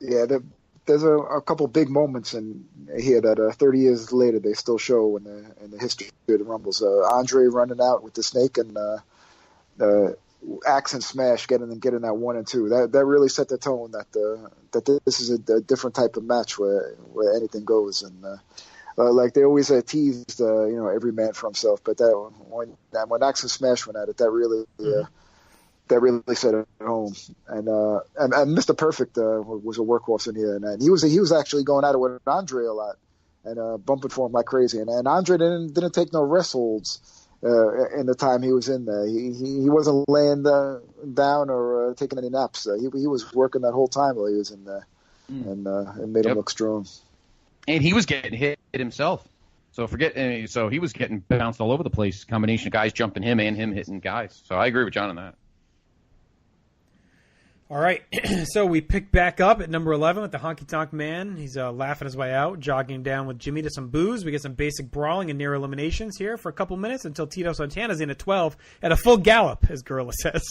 Yeah, there's a couple big moments in here that 30 years later they still show in the history of the Rumbles. Andre running out with the snake and Axe and Smash getting that 1 and 2. That really set the tone that this is a different type of match where anything goes. And like they always teased, every man for himself. But when Axe and Smash went at it, that really. That really set it home, and Mr. Perfect was a workhorse in here, and he was actually going at it with Andre a lot, and bumping for him like crazy, and Andre didn't take no rest holds in the time he was in there. He wasn't laying down or taking any naps. He was working that whole time while he was in there, and it made him look strong. And he was getting hit himself. So he was getting bounced all over the place. Combination of guys jumping him and him hitting guys. So I agree with John on that. All right, so we pick back up at number 11 with the Honky Tonk Man. He's laughing his way out, jogging down with Jimmy to some booze. We get some basic brawling and near eliminations here for a couple minutes until Tito Santana's in at 12 at a full gallop, as Gorilla says.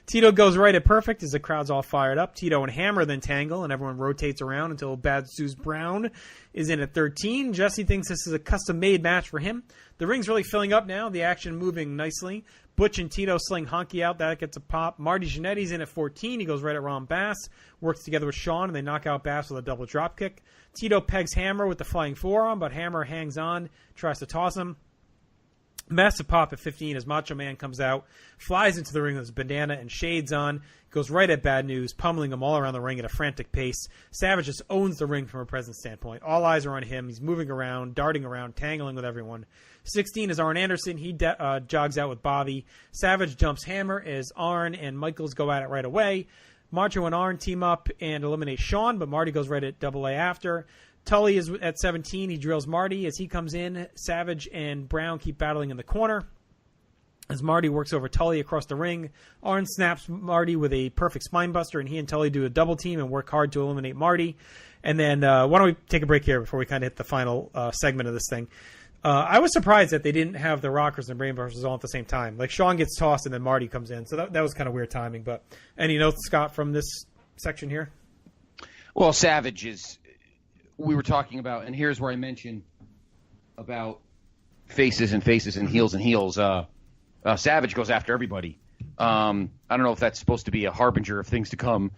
Tito goes right at perfect as the crowd's all fired up. Tito and Hammer then tangle, and everyone rotates around until Bad Suze Brown is in at 13. Jesse thinks this is a custom-made match for him. The ring's really filling up now, the action moving nicely. Butch and Tito sling Honky out. That gets a pop. Marty Jannetty's in at 14. He goes right at Ron Bass. Works together with Sean, and they knock out Bass with a double drop kick. Tito pegs Hammer with the flying forearm, but Hammer hangs on, tries to toss him. Massive pop at 15 as Macho Man comes out, flies into the ring with his bandana and shades on, goes right at Bad News, pummeling him all around the ring at a frantic pace. Savage just owns the ring from a presence standpoint. All eyes are on him. He's moving around, darting around, tangling with everyone. 16 is Arn Anderson. He jogs out with Bobby. Savage jumps Hammer as Arn and Michaels go at it right away. Macho and Arn team up and eliminate Sean, but Marty goes right at Double A after. Tully is at 17. He drills Marty as he comes in. Savage and Brown keep battling in the corner as Marty works over Tully across the ring. Arn snaps Marty with a perfect spinebuster, and he and Tully do a double team and work hard to eliminate Marty. And then why don't we take a break here before we kind of hit the final segment of this thing. I was surprised that they didn't have the Rockers and Brainbusters all at the same time. Like, Sean gets tossed and then Marty comes in. So that was kind of weird timing. But any notes, Scott, from this section here? Well, Savage is... We were talking about, and here's where I mentioned about faces and heels and heels. Savage goes after everybody. I don't know if that's supposed to be a harbinger of things to come,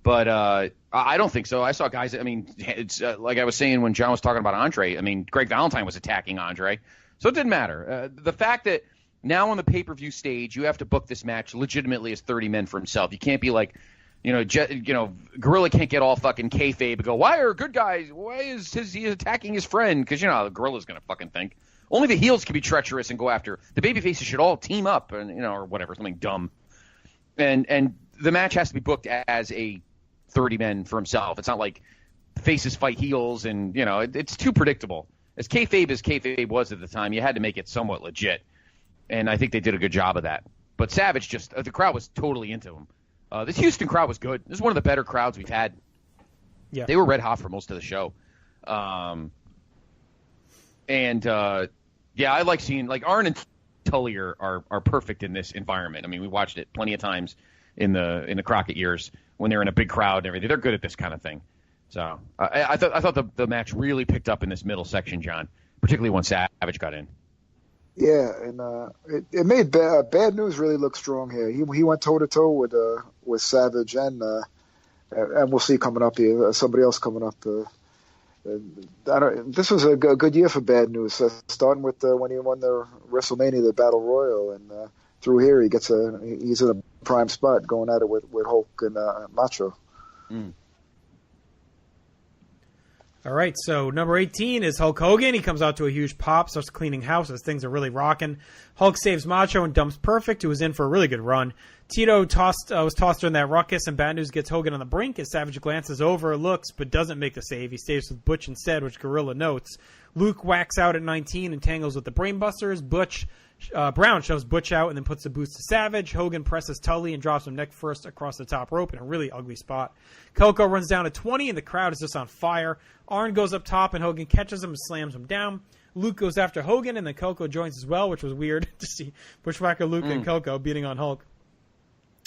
but I don't think so. I saw guys, I mean, it's like I was saying when John was talking about Andre, I mean, Greg Valentine was attacking Andre, so it didn't matter. The fact that now on the pay-per-view stage, you have to book this match legitimately as 30 men for himself. You can't be like, Gorilla can't get all fucking kayfabe and go, why are good guys, why is he attacking his friend? Because, the Gorilla's going to fucking think. Only the heels can be treacherous and go after. The babyfaces should all team up and, or whatever, something dumb. And the match has to be booked as a 30 men for himself. It's not like faces fight heels and, it's too predictable. As kayfabe was at the time, you had to make it somewhat legit. And I think they did a good job of that. But Savage just, the crowd was totally into him. This Houston crowd was good. This is one of the better crowds we've had. Yeah, they were red hot for most of the show. I like seeing, like, Arn and Tully are perfect in this environment. I mean, we watched it plenty of times in the Crockett years when they're in a big crowd and everything. They're good at this kind of thing. So I thought the match really picked up in this middle section, John, particularly when Savage got in. Yeah, and it made Bad News really look strong here. He went toe to toe with Savage and we'll see coming up here somebody else coming up. This was a good year for Bad News, starting with when he won the WrestleMania, the Battle Royal, and through here he's in a prime spot going at it with Hulk and Macho. Mm. All right, so number 18 is Hulk Hogan. He comes out to a huge pop, starts cleaning house as things are really rocking. Hulk saves Macho and dumps Perfect, who was in for a really good run. Tito was tossed during that ruckus, and Bad News gets Hogan on the brink as Savage glances over, looks, but doesn't make the save. He stays with Butch instead, which Gorilla notes. Luke whacks out at 19 and tangles with the Brainbusters. Brown shoves Butch out and then puts the boots to Savage. Hogan presses Tully and drops him neck first across the top rope in a really ugly spot. Coco runs down to 20 and the crowd is just on fire. Arn goes up top and Hogan catches him and slams him down. Luke goes after Hogan and then Coco joins as well, which was weird to see Bushwhacker Luke and Coco beating on Hulk.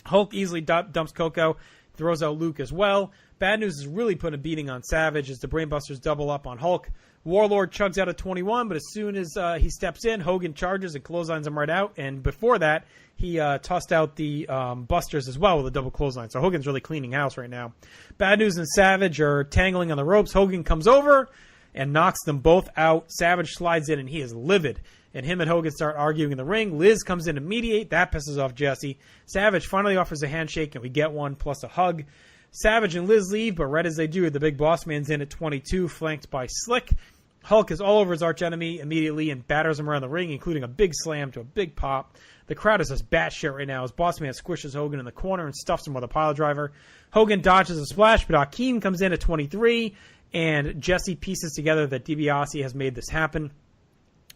Hulk easily dumps Coco, throws out Luke as well. Bad News is really putting a beating on Savage as the Brainbusters double up on Hulk. Warlord chugs out at 21, but as soon as he steps in, Hogan charges and clotheslines him right out. And before that, he tossed out the Busters as well with a double clothesline. So Hogan's really cleaning house right now. Bad News and Savage are tangling on the ropes. Hogan comes over and knocks them both out. Savage slides in, and he is livid. And him and Hogan start arguing in the ring. Liz comes in to mediate. That pisses off Jesse. Savage finally offers a handshake, and we get one plus a hug. Savage and Liz leave, but right as they do, the big boss man's in at 22, flanked by Slick. Hulk is all over his archenemy immediately and batters him around the ring, including a big slam to a big pop. The crowd is just batshit right now as Boss Man squishes Hogan in the corner and stuffs him with a pile driver. Hogan dodges a splash, but Akeem comes in at 23, and Jesse pieces together that DiBiase has made this happen.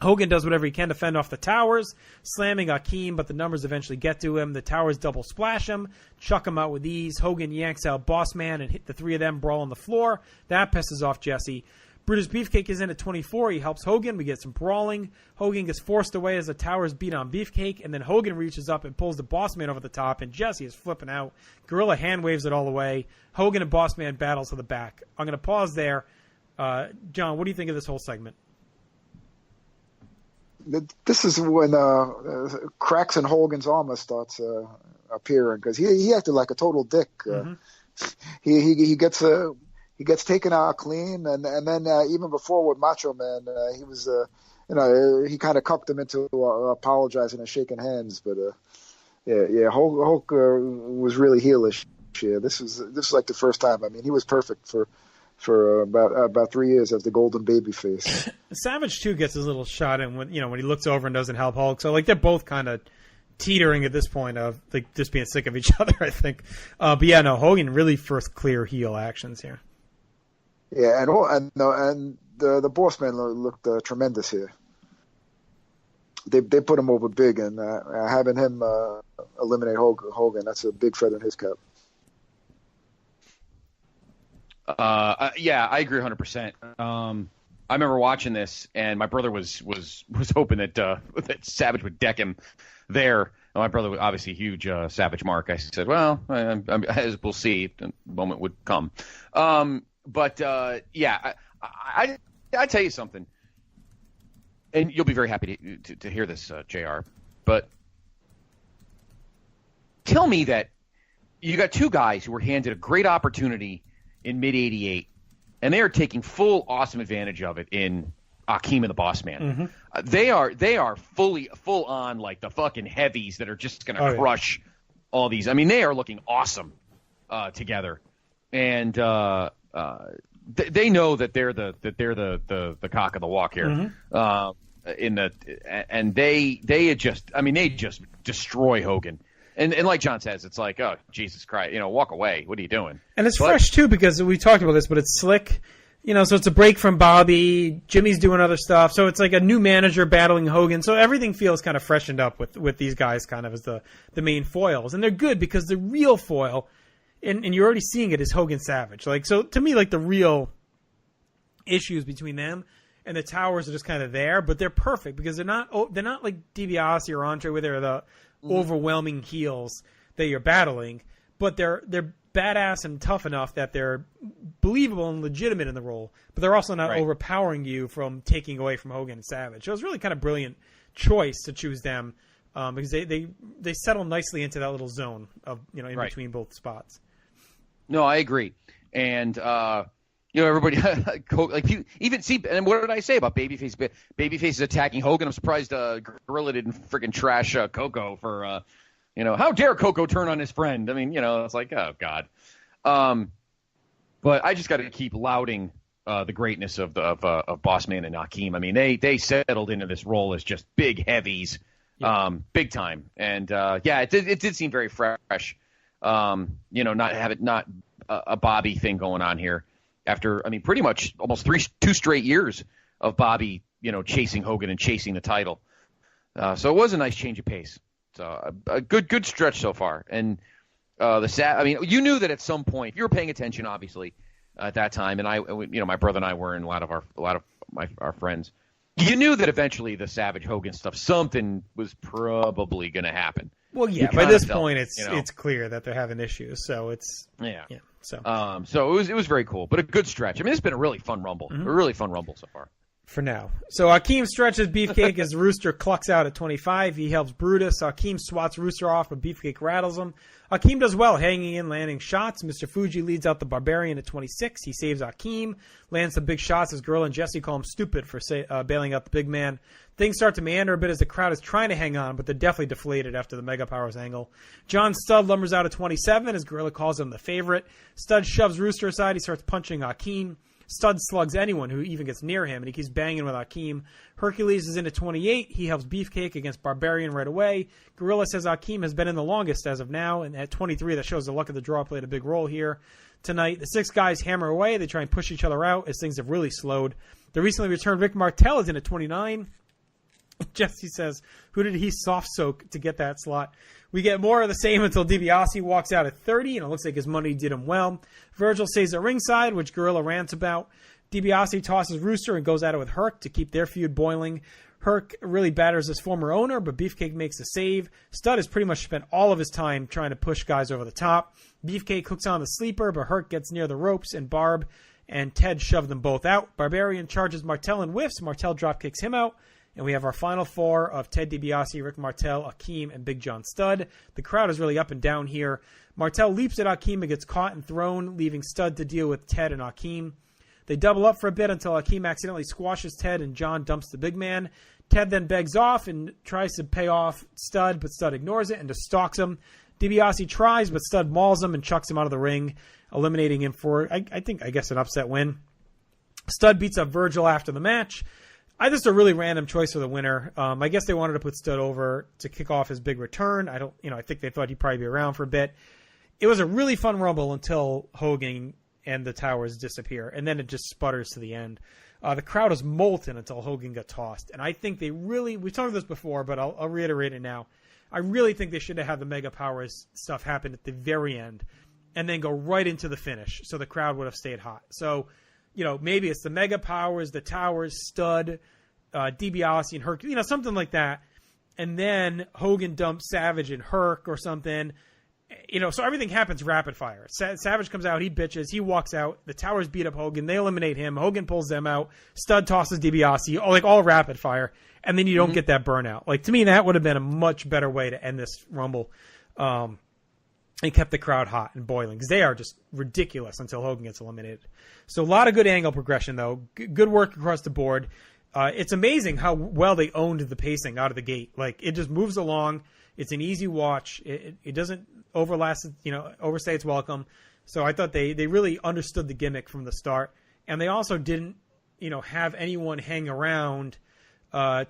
Hogan does whatever he can to fend off the towers, slamming Akeem, but the numbers eventually get to him. The towers double splash him, chuck him out with ease. Hogan yanks out Boss Man and hit the three of them brawl on the floor. That pisses off Jesse. Brutus Beefcake is in at 24. He helps Hogan. We get some brawling. Hogan gets forced away as the towers beat on Beefcake, and then Hogan reaches up and pulls the Boss Man over the top, and Jesse is flipping out. Gorilla hand waves it all away. Hogan and Boss Man battles to the back. I'm going to pause there. John, what do you think of this whole segment? This is when cracks in Hogan's armor starts appearing, because he acted like a total dick. He gets taken out clean, and then even before with Macho Man, he was he kind of cucked him into apologizing and shaking hands. But Hulk was really heelish. Yeah, this is like the first time. I mean, he was perfect for about 3 years as the golden baby face. Savage too gets his little shot in when he looks over and doesn't help Hulk. So like they're both kind of teetering at this point of like just being sick of each other, I think. But yeah, no, Hogan really first clear heel actions here. Yeah, and the Boss Man looked tremendous here. They put him over big, and having him eliminate Hogan, that's a big feather in his cap. Yeah, I agree 100%. I remember watching this, and my brother was hoping that that Savage would deck him there. My brother was obviously a huge Savage mark. I said, well, as we'll see, the moment would come. But yeah, I tell you something, and you'll be very happy to hear this, JR. But tell me that you got two guys who were handed a great opportunity in mid-'88, and they are taking full awesome advantage of it in Akeem and the Boss Man. Mm-hmm. They are full on like the fucking heavies that are just going to crush all these. I mean, they are looking awesome together, and they know that they're the cock of the walk here. Mm-hmm. They just destroy Hogan. And like John says, it's like, oh, Jesus Christ, walk away. What are you doing? And it's fresh, too, because we talked about this, but it's slick. So it's a break from Bobby. Jimmy's doing other stuff. So it's like a new manager battling Hogan. So everything feels kind of freshened up with these guys kind of as the main foils. And they're good because the real foil, and you're already seeing it, is Hogan Savage. Like, so to me, like the real issues between them and the Towers are just kind of there, but they're perfect because they're not like DiBiase or Andre where they're the overwhelming heels that you're battling, but they're badass and tough enough that they're believable and legitimate in the role, but they're also not overpowering you from taking away from Hogan and Savage. So it was really kind of brilliant choice to choose them because they settle nicely into that little zone of in between both spots. No, I agree, and everybody like even see. And what did I say about Babyface? Babyface is attacking Hogan. I'm surprised Gorilla didn't freaking trash Coco for how dare Coco turn on his friend? I mean, it's like, oh God. But I just got to keep lauding the greatness of Boss Man and Akeem. I mean, they settled into this role as just big heavies, big time. And it did seem very fresh. Not a Bobby thing going on here. After, pretty much almost 2 straight years of Bobby, chasing Hogan and chasing the title. So it was a nice change of pace. So a good stretch so far. And you knew that at some point, if you were paying attention, obviously, at that time, and my brother and I were, and a lot of our friends, you knew that eventually the Savage Hogan stuff, something was probably going to happen. Well, yeah, by this point, it's clear that they're having issues. So it's So it was very cool, but a good stretch. It's been a really fun Rumble, a really fun Rumble so far. For now. So Akeem stretches Beefcake as Rooster clucks out at 25. He helps Brutus. Akeem swats Rooster off, but Beefcake rattles him. Akeem does well, hanging in, landing shots. Mr. Fuji leads out the Barbarian at 26. He saves Akeem, lands some big shots as Gorilla and Jesse call him stupid for bailing out the big man. Things start to meander a bit as the crowd is trying to hang on, but they're definitely deflated after the Mega Powers angle. John Studd lumbers out at 27 as Gorilla calls him the favorite. Studd shoves Rooster aside. He starts punching Akeem. Studd slugs anyone who even gets near him, and he keeps banging with Akeem. Hercules is in at 28. He helps Beefcake against Barbarian right away. Gorilla says Akeem has been in the longest as of now, and at 23, that shows the luck of the draw played a big role here tonight. The 6 guys hammer away. They try and push each other out as things have really slowed. The recently returned Rick Martel is in at 29. Jesse says, who did he soft soak to get that slot? We get more of the same until DiBiase walks out at 30, and it looks like his money did him well. Virgil stays at ringside, which Gorilla rants about. DiBiase tosses Rooster and goes at it with Herc to keep their feud boiling. Herc really batters his former owner, but Beefcake makes a save. Stud has pretty much spent all of his time trying to push guys over the top. Beefcake hooks on the sleeper, but Herc gets near the ropes, and Barb and Ted shove them both out. Barbarian charges Martel and whiffs. Martel dropkicks him out. And we have our final four of Ted DiBiase, Rick Martel, Akeem, and Big John Studd. The crowd is really up and down here. Martel leaps at Akeem and gets caught and thrown, leaving Studd to deal with Ted and Akeem. They double up for a bit until Akeem accidentally squashes Ted and John dumps the big man. Ted then begs off and tries to pay off Studd, but Studd ignores it and just stalks him. DiBiase tries, but Studd mauls him and chucks him out of the ring, eliminating him for, I guess, an upset win. Studd beats up Virgil after the match. Just a really random choice for the winner. I guess they wanted to put Studd over to kick off his big return. I think they thought he'd probably be around for a bit. It was a really fun Rumble until Hogan and the Towers disappear, and then it just sputters to the end. The crowd is molten until Hogan got tossed, and I think they really, we've talked about this before, but I'll reiterate it now. I really think they should have had the Mega Powers stuff happen at the very end and then go right into the finish, so the crowd would have stayed hot. So, maybe it's the Mega Powers, the Towers, Studd, DiBiase, and Herc, something like that. And then Hogan dumps Savage and Herc or something. So everything happens rapid fire. Savage comes out, he bitches, he walks out, the Towers beat up Hogan, they eliminate him, Hogan pulls them out, Studd tosses DiBiase, all rapid fire, and then you don't get that burnout. To me, that would have been a much better way to end this Rumble. And kept the crowd hot and boiling, because they are just ridiculous until Hogan gets eliminated. So a lot of good angle progression, though. Good work across the board. It's amazing how well they owned the pacing out of the gate. It just moves along. It's an easy watch. It doesn't overstay its welcome. So I thought they really understood the gimmick from the start. And they also didn't, have anyone hang around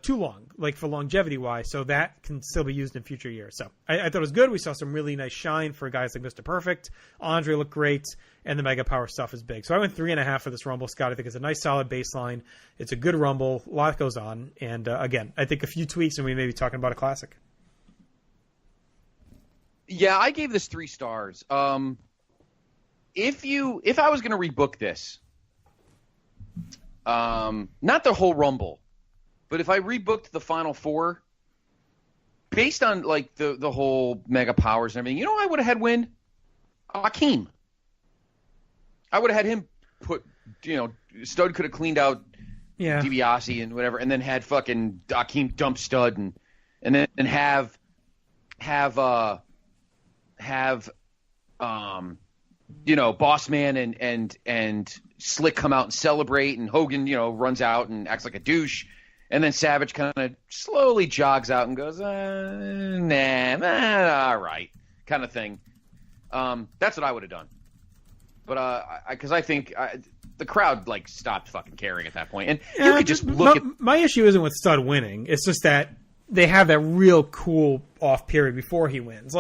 too long, for longevity-wise, so that can still be used in future years. So I thought it was good. We saw some really nice shine for guys like Mr. Perfect. Andre looked great, and the Mega Power stuff is big. So I went 3.5 for this Rumble, Scott. I think it's a nice, solid baseline. It's a good Rumble. A lot goes on. And, again, I think a few tweaks, and we may be talking about a classic. Yeah, I gave this 3 stars. If I was going to rebook this, not the whole Rumble, but if I rebooked the final 4, based on the whole Mega Powers and everything, I would have had win Akeem. I would have had him put, Studd could have cleaned out DiBiase and whatever, and then had fucking Akeem dump Studd and then have Boss Man and Slick come out and celebrate, and Hogan, runs out and acts like a douche. And then Savage kind of slowly jogs out and goes, all right, kind of thing. That's what I would have done. But because I think the crowd stopped fucking caring at that point. And you could just look at my issue isn't with Studd winning. It's just that they have that real cool off period before he wins.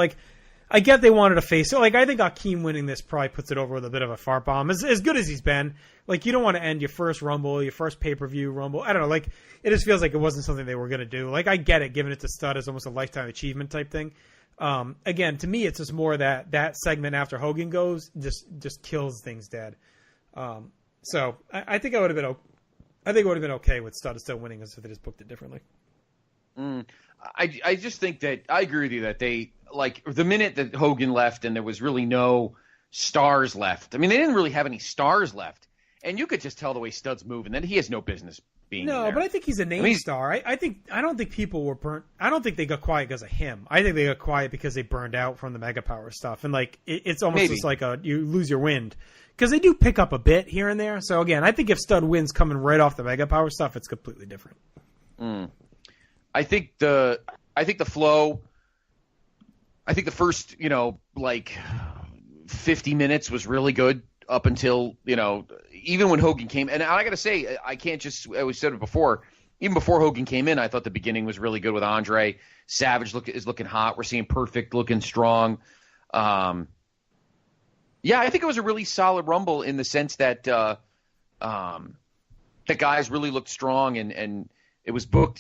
I get they wanted to face it. I think Akeem winning this probably puts it over with a bit of a fart bomb. As good as he's been, you don't want to end your first Rumble, your first pay-per-view Rumble. I don't know. It just feels like it wasn't something they were going to do. I get it, giving it to Studd is almost a lifetime achievement type thing. Again, to me, it's just more that segment after Hogan goes just kills things dead. So I think I would have been. I think it would have been okay with Studd still winning as if they just booked it differently. I just think that I agree with you that they the minute that Hogan left and there was really no stars left. I mean, they didn't really have any stars left, and you could just tell the way Studd's moving that he has no business being there. But I think he's a name star. I don't think people were burnt. I don't think they got quiet because of him. I think they got quiet because they burned out from the Mega Power stuff, and it's almost just you lose your wind because they do pick up a bit here and there. So again, I think if Studd wins coming right off the Mega Power stuff, it's completely different. I think the flow. I think the first 50 minutes was really good up until even when Hogan came. And I got to say, I can't just. I said it before. Even before Hogan came in, I thought the beginning was really good with Andre. Savage is looking hot. We're seeing Perfect looking strong. Yeah, I think it was a really solid Rumble in the sense that the guys really looked strong and It was booked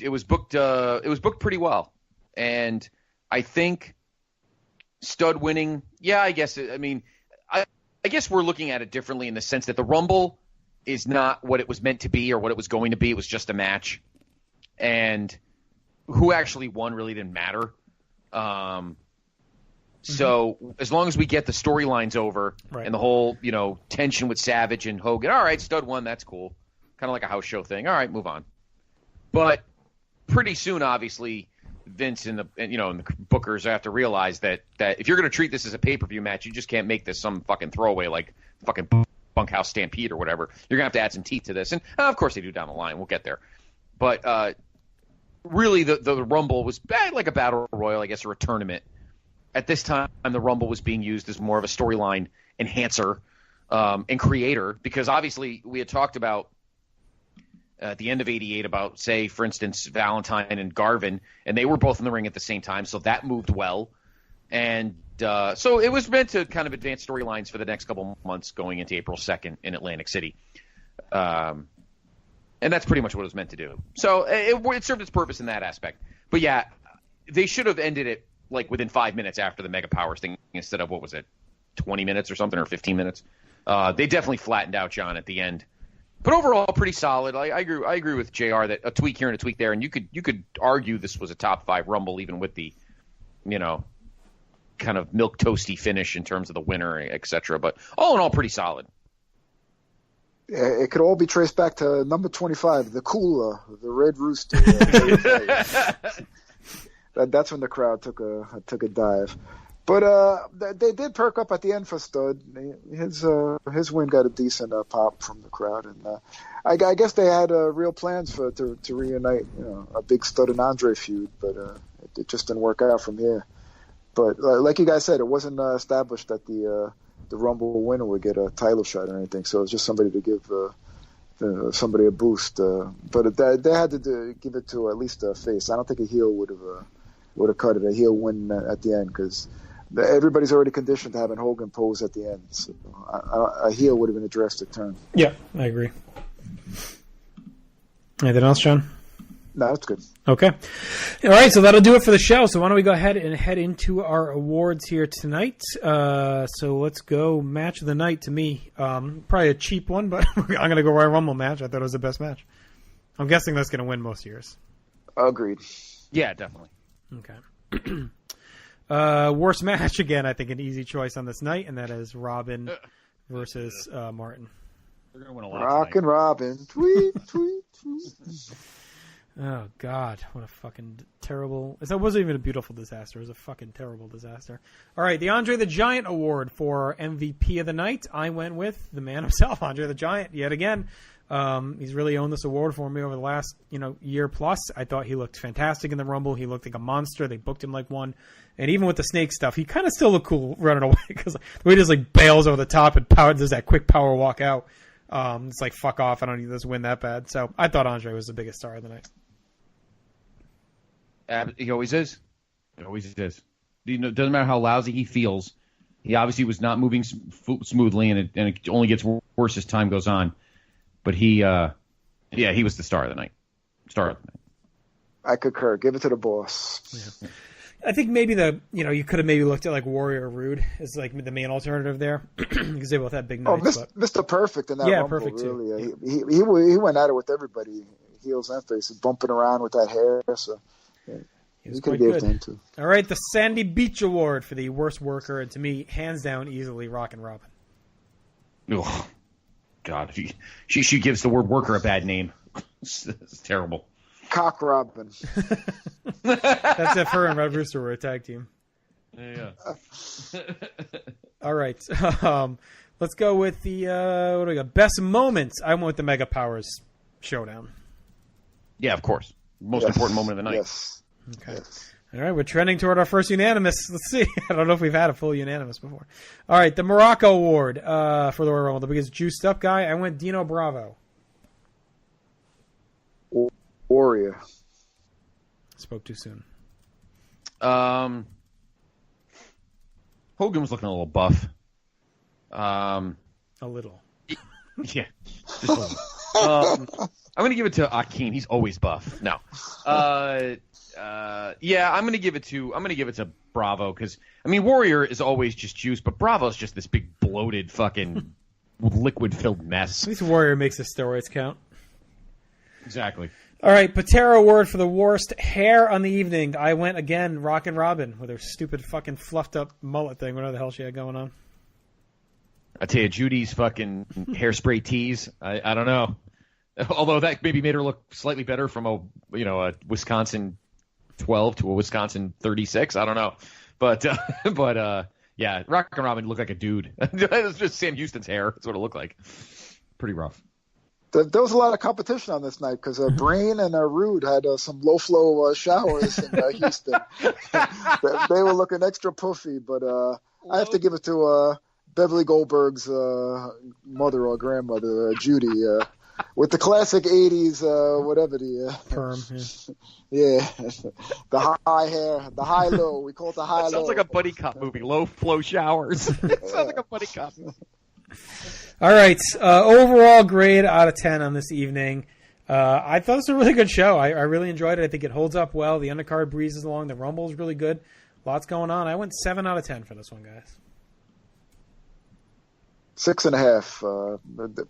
pretty well. And I think Stud winning, yeah, I guess. I guess we're looking at it differently in the sense that the Rumble is not what it was meant to be or what it was going to be. It was just a match. And who actually won really didn't matter. So as long as we get the storylines over and the whole, tension with Savage and Hogan, all right, Stud won, that's cool. Kind of like a house show thing. All right, move on. But pretty soon, obviously, Vince and the bookers have to realize that if you're going to treat this as a pay-per-view match, you just can't make this some fucking throwaway like fucking Bunkhouse Stampede or whatever. You're going to have to add some teeth to this. And, of course, they do down the line. We'll get there. But really, the Rumble was like a battle royal, I guess, or a tournament. At this time, the Rumble was being used as more of a storyline enhancer and creator because, obviously, we had talked about at the end of '88 about, say, for instance, Valentine and Garvin, and they were both in the ring at the same time, so that moved well. And so it was meant to kind of advance storylines for the next couple months going into April 2nd in Atlantic City. And that's pretty much what it was meant to do. So it served its purpose in that aspect. But, yeah, they should have ended it like within 5 minutes after the Mega Powers thing instead of, 20 minutes or something or 15 minutes. They definitely flattened out John at the end. But overall, pretty solid. I agree with JR that a tweak here and a tweak there, and you could argue this was a top 5 Rumble even with the, kind of milk toasty finish in terms of the winner, etc. But all in all, pretty solid. It could all be traced back to number 25, the Cooler, the Red Rooster. That's when the crowd took a dive. But they did perk up at the end for Stud. His win got a decent pop from the crowd, and I guess they had real plans to reunite, a big Stud and Andre feud, but it just didn't work out from here. But like you guys said, it wasn't established that the Rumble winner would get a title shot or anything, so it was just somebody to give somebody a boost. But they had to give it to at least a face. I don't think a heel would have cut it, a heel win at the end, because everybody's already conditioned to having Hogan pose at the end. So a heel would have been a drastic turn. Yeah, I agree. Anything else, John? No, that's good. Okay. All right, so that'll do it for the show. So why don't we go ahead and head into our awards here tonight. So let's go match of the night to me. Probably a cheap one, but I'm going to go Royal Rumble match. I thought it was the best match. I'm guessing that's going to win most years. Agreed. Yeah, definitely. Okay. Worst match, again, I think an easy choice on this night, and that is Robin versus Martin. They're going to win a lot. Rock and Robin. Tweet, tweet, tweet. Oh, God. What a fucking terrible... It wasn't even a beautiful disaster. It was a fucking terrible disaster. All right, the Andre the Giant Award for MVP of the night. I went with the man himself, Andre the Giant, yet again. He's really owned this award for me over the last, year plus. I thought he looked fantastic in the Rumble. He looked like a monster. They booked him like one. And even with the snake stuff, he kind of still looked cool running away because the way he just bails over the top and does that quick power walk out. It's like, fuck off. I don't need this win that bad. So I thought Andre was the biggest star of the night. He always is. It always is. It doesn't matter how lousy he feels. He obviously was not moving smoothly, and it only gets worse as time goes on. But he was the star of the night. I concur. Give it to the boss. Yeah. I think maybe you could have maybe looked at like Warrior or Rude as like the main alternative there because they both had big nights. Mr. Perfect in that Rumble, Perfect really. Too. He went at it with everybody, heels and faces, bumping around with that hair. So he was quite good. Him too. All right, the Sandy Beach Award for the worst worker, and to me, hands down, easily Rockin' Robin. Oh, God, she gives the word worker a bad name. It's terrible. Cock Robin. That's if her and Red Rooster were a tag team. Yeah. All right. Let's go with the what do we got? Best moments. I went with the Mega Powers showdown. Yeah, of course. Most important moment of the night. Yes. Okay. Yes. All right, we're trending toward our first unanimous. Let's see. I don't know if we've had a full unanimous before. All right, the Morocco Award for the Royal Rumble, the biggest juiced up guy. I went Dino Bravo. Warrior. Spoke too soon. Hogan was looking a little buff. A little. Yeah. Just a little. I'm going to give it to Akeem. He's always buff. No. Yeah, I'm going to give it to Bravo because, I mean, Warrior is always just juice, but Bravo's just this big bloated fucking liquid-filled mess. At least Warrior makes the steroids count. Exactly. All right, Patera word for the worst hair on the evening. I went again, Rockin' Robin, with her stupid fucking fluffed up mullet thing, whatever the hell she had going on. I tell you, Judy's fucking hairspray tease. I don't know. Although that maybe made her look slightly better from a Wisconsin 12 to a Wisconsin 36. I don't know, but yeah, Rockin' Robin looked like a dude. It was just Sam Houston's hair. That's what it looked like. Pretty rough. There was a lot of competition on this night because Brain and Rude had some low-flow showers in Houston. They were looking extra puffy, but I have to give it to Beverly Goldberg's mother or grandmother, Judy, with the classic 80s, whatever the... Perm, yeah. The high hair, the high-low. We call it the high-low. Sounds like a buddy cop movie, low-flow showers. It sounds like a buddy cop movie. All right, overall grade out of 10 on this evening. I thought it was a really good show. I really enjoyed it. I think it holds up well. The undercard breezes along. The Rumble is really good. Lots going on. I went 7 out of 10 for this one, guys. 6.5.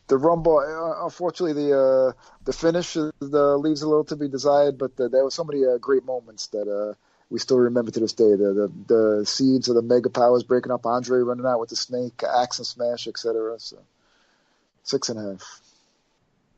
The Rumble, unfortunately, the finish leaves a little to be desired, but there were so many great moments that we still remember to this day. The seeds of the Mega Powers breaking up, Andre running out with the snake, axe and smash, etc. So 6.5.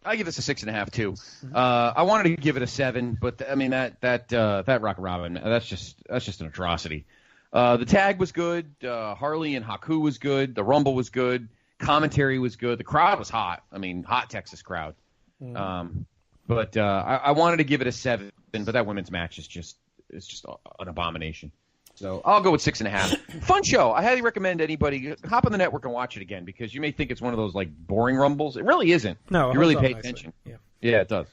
I give this a 6.5 too. I wanted to give it a 7, but I mean that Rock Robin, that's just an atrocity. The tag was good. Harley and Haku was good. The Rumble was good. Commentary was good. The crowd was hot. I mean, hot Texas crowd. But I wanted to give it a 7, but that women's match is just an abomination. So I'll go with 6.5. Fun show. I highly recommend anybody hop on the network and watch it again because you may think it's one of those like boring Rumbles. It really isn't. No, you really pay attention. Yeah, it does.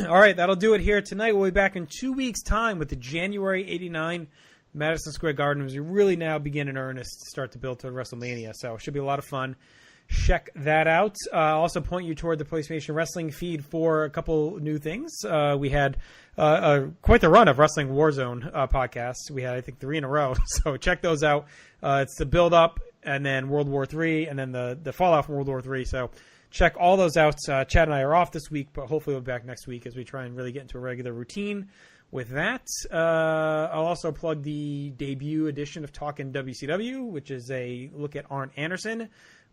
All right, that'll do it here tonight. We'll be back in 2 weeks' time with the January '89 Madison Square Garden as we really now begin in earnest to start to build toward WrestleMania. So it should be a lot of fun. Check that out. I'll also point you toward the PlayStation Wrestling feed for a couple new things. We had quite the run of Wrestling Warzone podcasts. We had, I think, 3 in a row. So check those out. It's the build-up and then World War III and then the fallout from World War III. So check all those out. Chad and I are off this week, but hopefully we'll be back next week as we try and really get into a regular routine. With that, I'll also plug the debut edition of Talkin' WCW, which is a look at Arn Anderson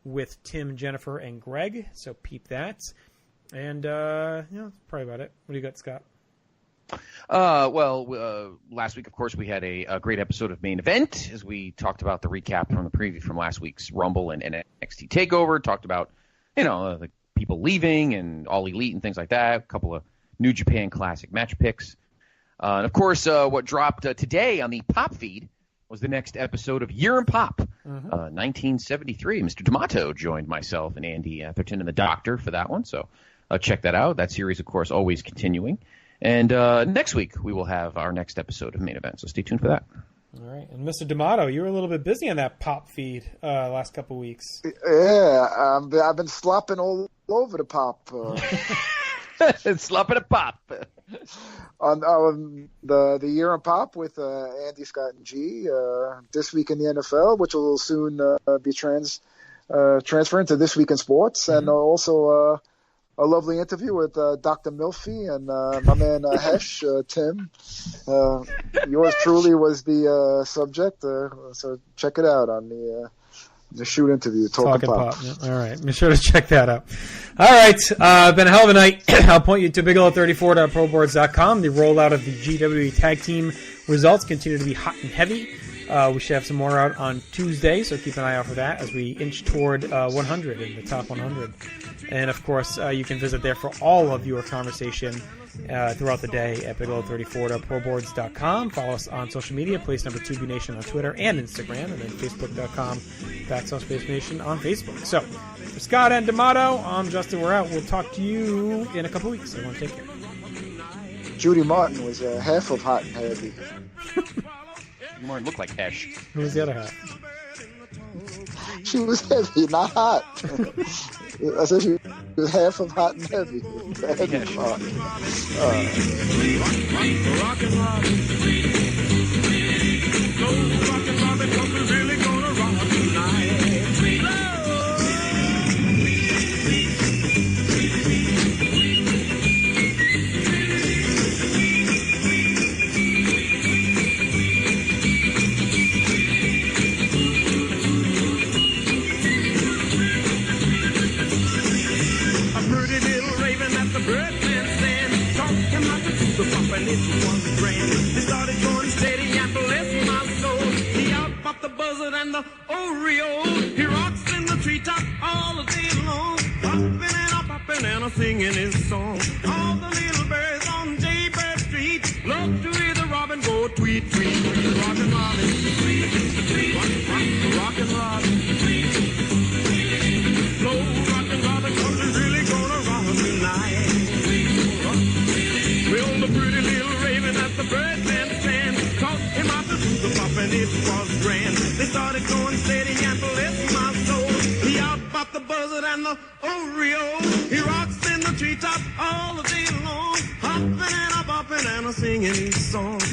with Tim, Jennifer, and Greg. So peep that. And, that's probably about it. What do you got, Scott? Last week, of course, we had a great episode of Main Event as we talked about the recap from the preview from last week's Rumble and NXT TakeOver. Talked about, the people leaving and All Elite and things like that. A couple of New Japan Classic match picks. And, of course, what dropped today on the Pop feed was the next episode of Year in Pop, 1973. Mr. D'Amato joined myself and Andy Atherton and the Doctor for that one, so check that out. That series, of course, always continuing. And next week we will have our next episode of Main Event, so stay tuned for that. All right. And Mr. D'Amato, you were a little bit busy on that Pop feed last couple of weeks. Yeah, I've been slopping all over the Pop. Slopping a Pop. On the Year in Pop with Andy, Scott, and G. This Week in the NFL, which will soon be transferring to This Week in Sports, and also a lovely interview with Dr. Milfy and my man Hesh, Tim. Yours truly was the subject, so check it out on the shoot interview, Talkin' Pop. Yeah. All right. Be sure to check that out. All right. Been a hell of a night. I'll point you to bigelow34.proboards.com. The rollout of the GWE Tag Team results continue to be hot and heavy. We should have some more out on Tuesday, so keep an eye out for that as we inch toward 100 in the top 100. And, of course, you can visit there for all of your conversation throughout the day at bigelow34.proboards.com. Follow us on social media, place number 2BNation on Twitter and Instagram, and then facebook.com/SpaceNation on Facebook. So, for Scott and D'Amato, I'm Justin. We're out. We'll talk to you in a couple weeks. Everyone take care. Judy Martin was half of Hot and Heavy. Martin looked like Hesh. Who was the other half? She was heavy, not hot. I said she was half of hot and heavy. Heavy hot. Rock and roll. Go rock and roll because we're really gonna rock tonight. They started going steady and bless my soul. He out popped the buzzard and the Oreo. He rocks in the treetop all the day long, popping and singing his song. All the little birds on Jaybird Street love to hear the robin go tweet, tweet, tweet. Rockin' Robin, rockin' Robin, slow rockin' Robin, 'cause we're really gonna rock tonight. Well, the pretty little raven at the Birdman stand taught him how to do the pop, and it was grand. They started going steady and bless my soul. He out popped the buzzard and the Oreo. He rocks in the treetop all the day long, hopping and a bopping and a singing his song.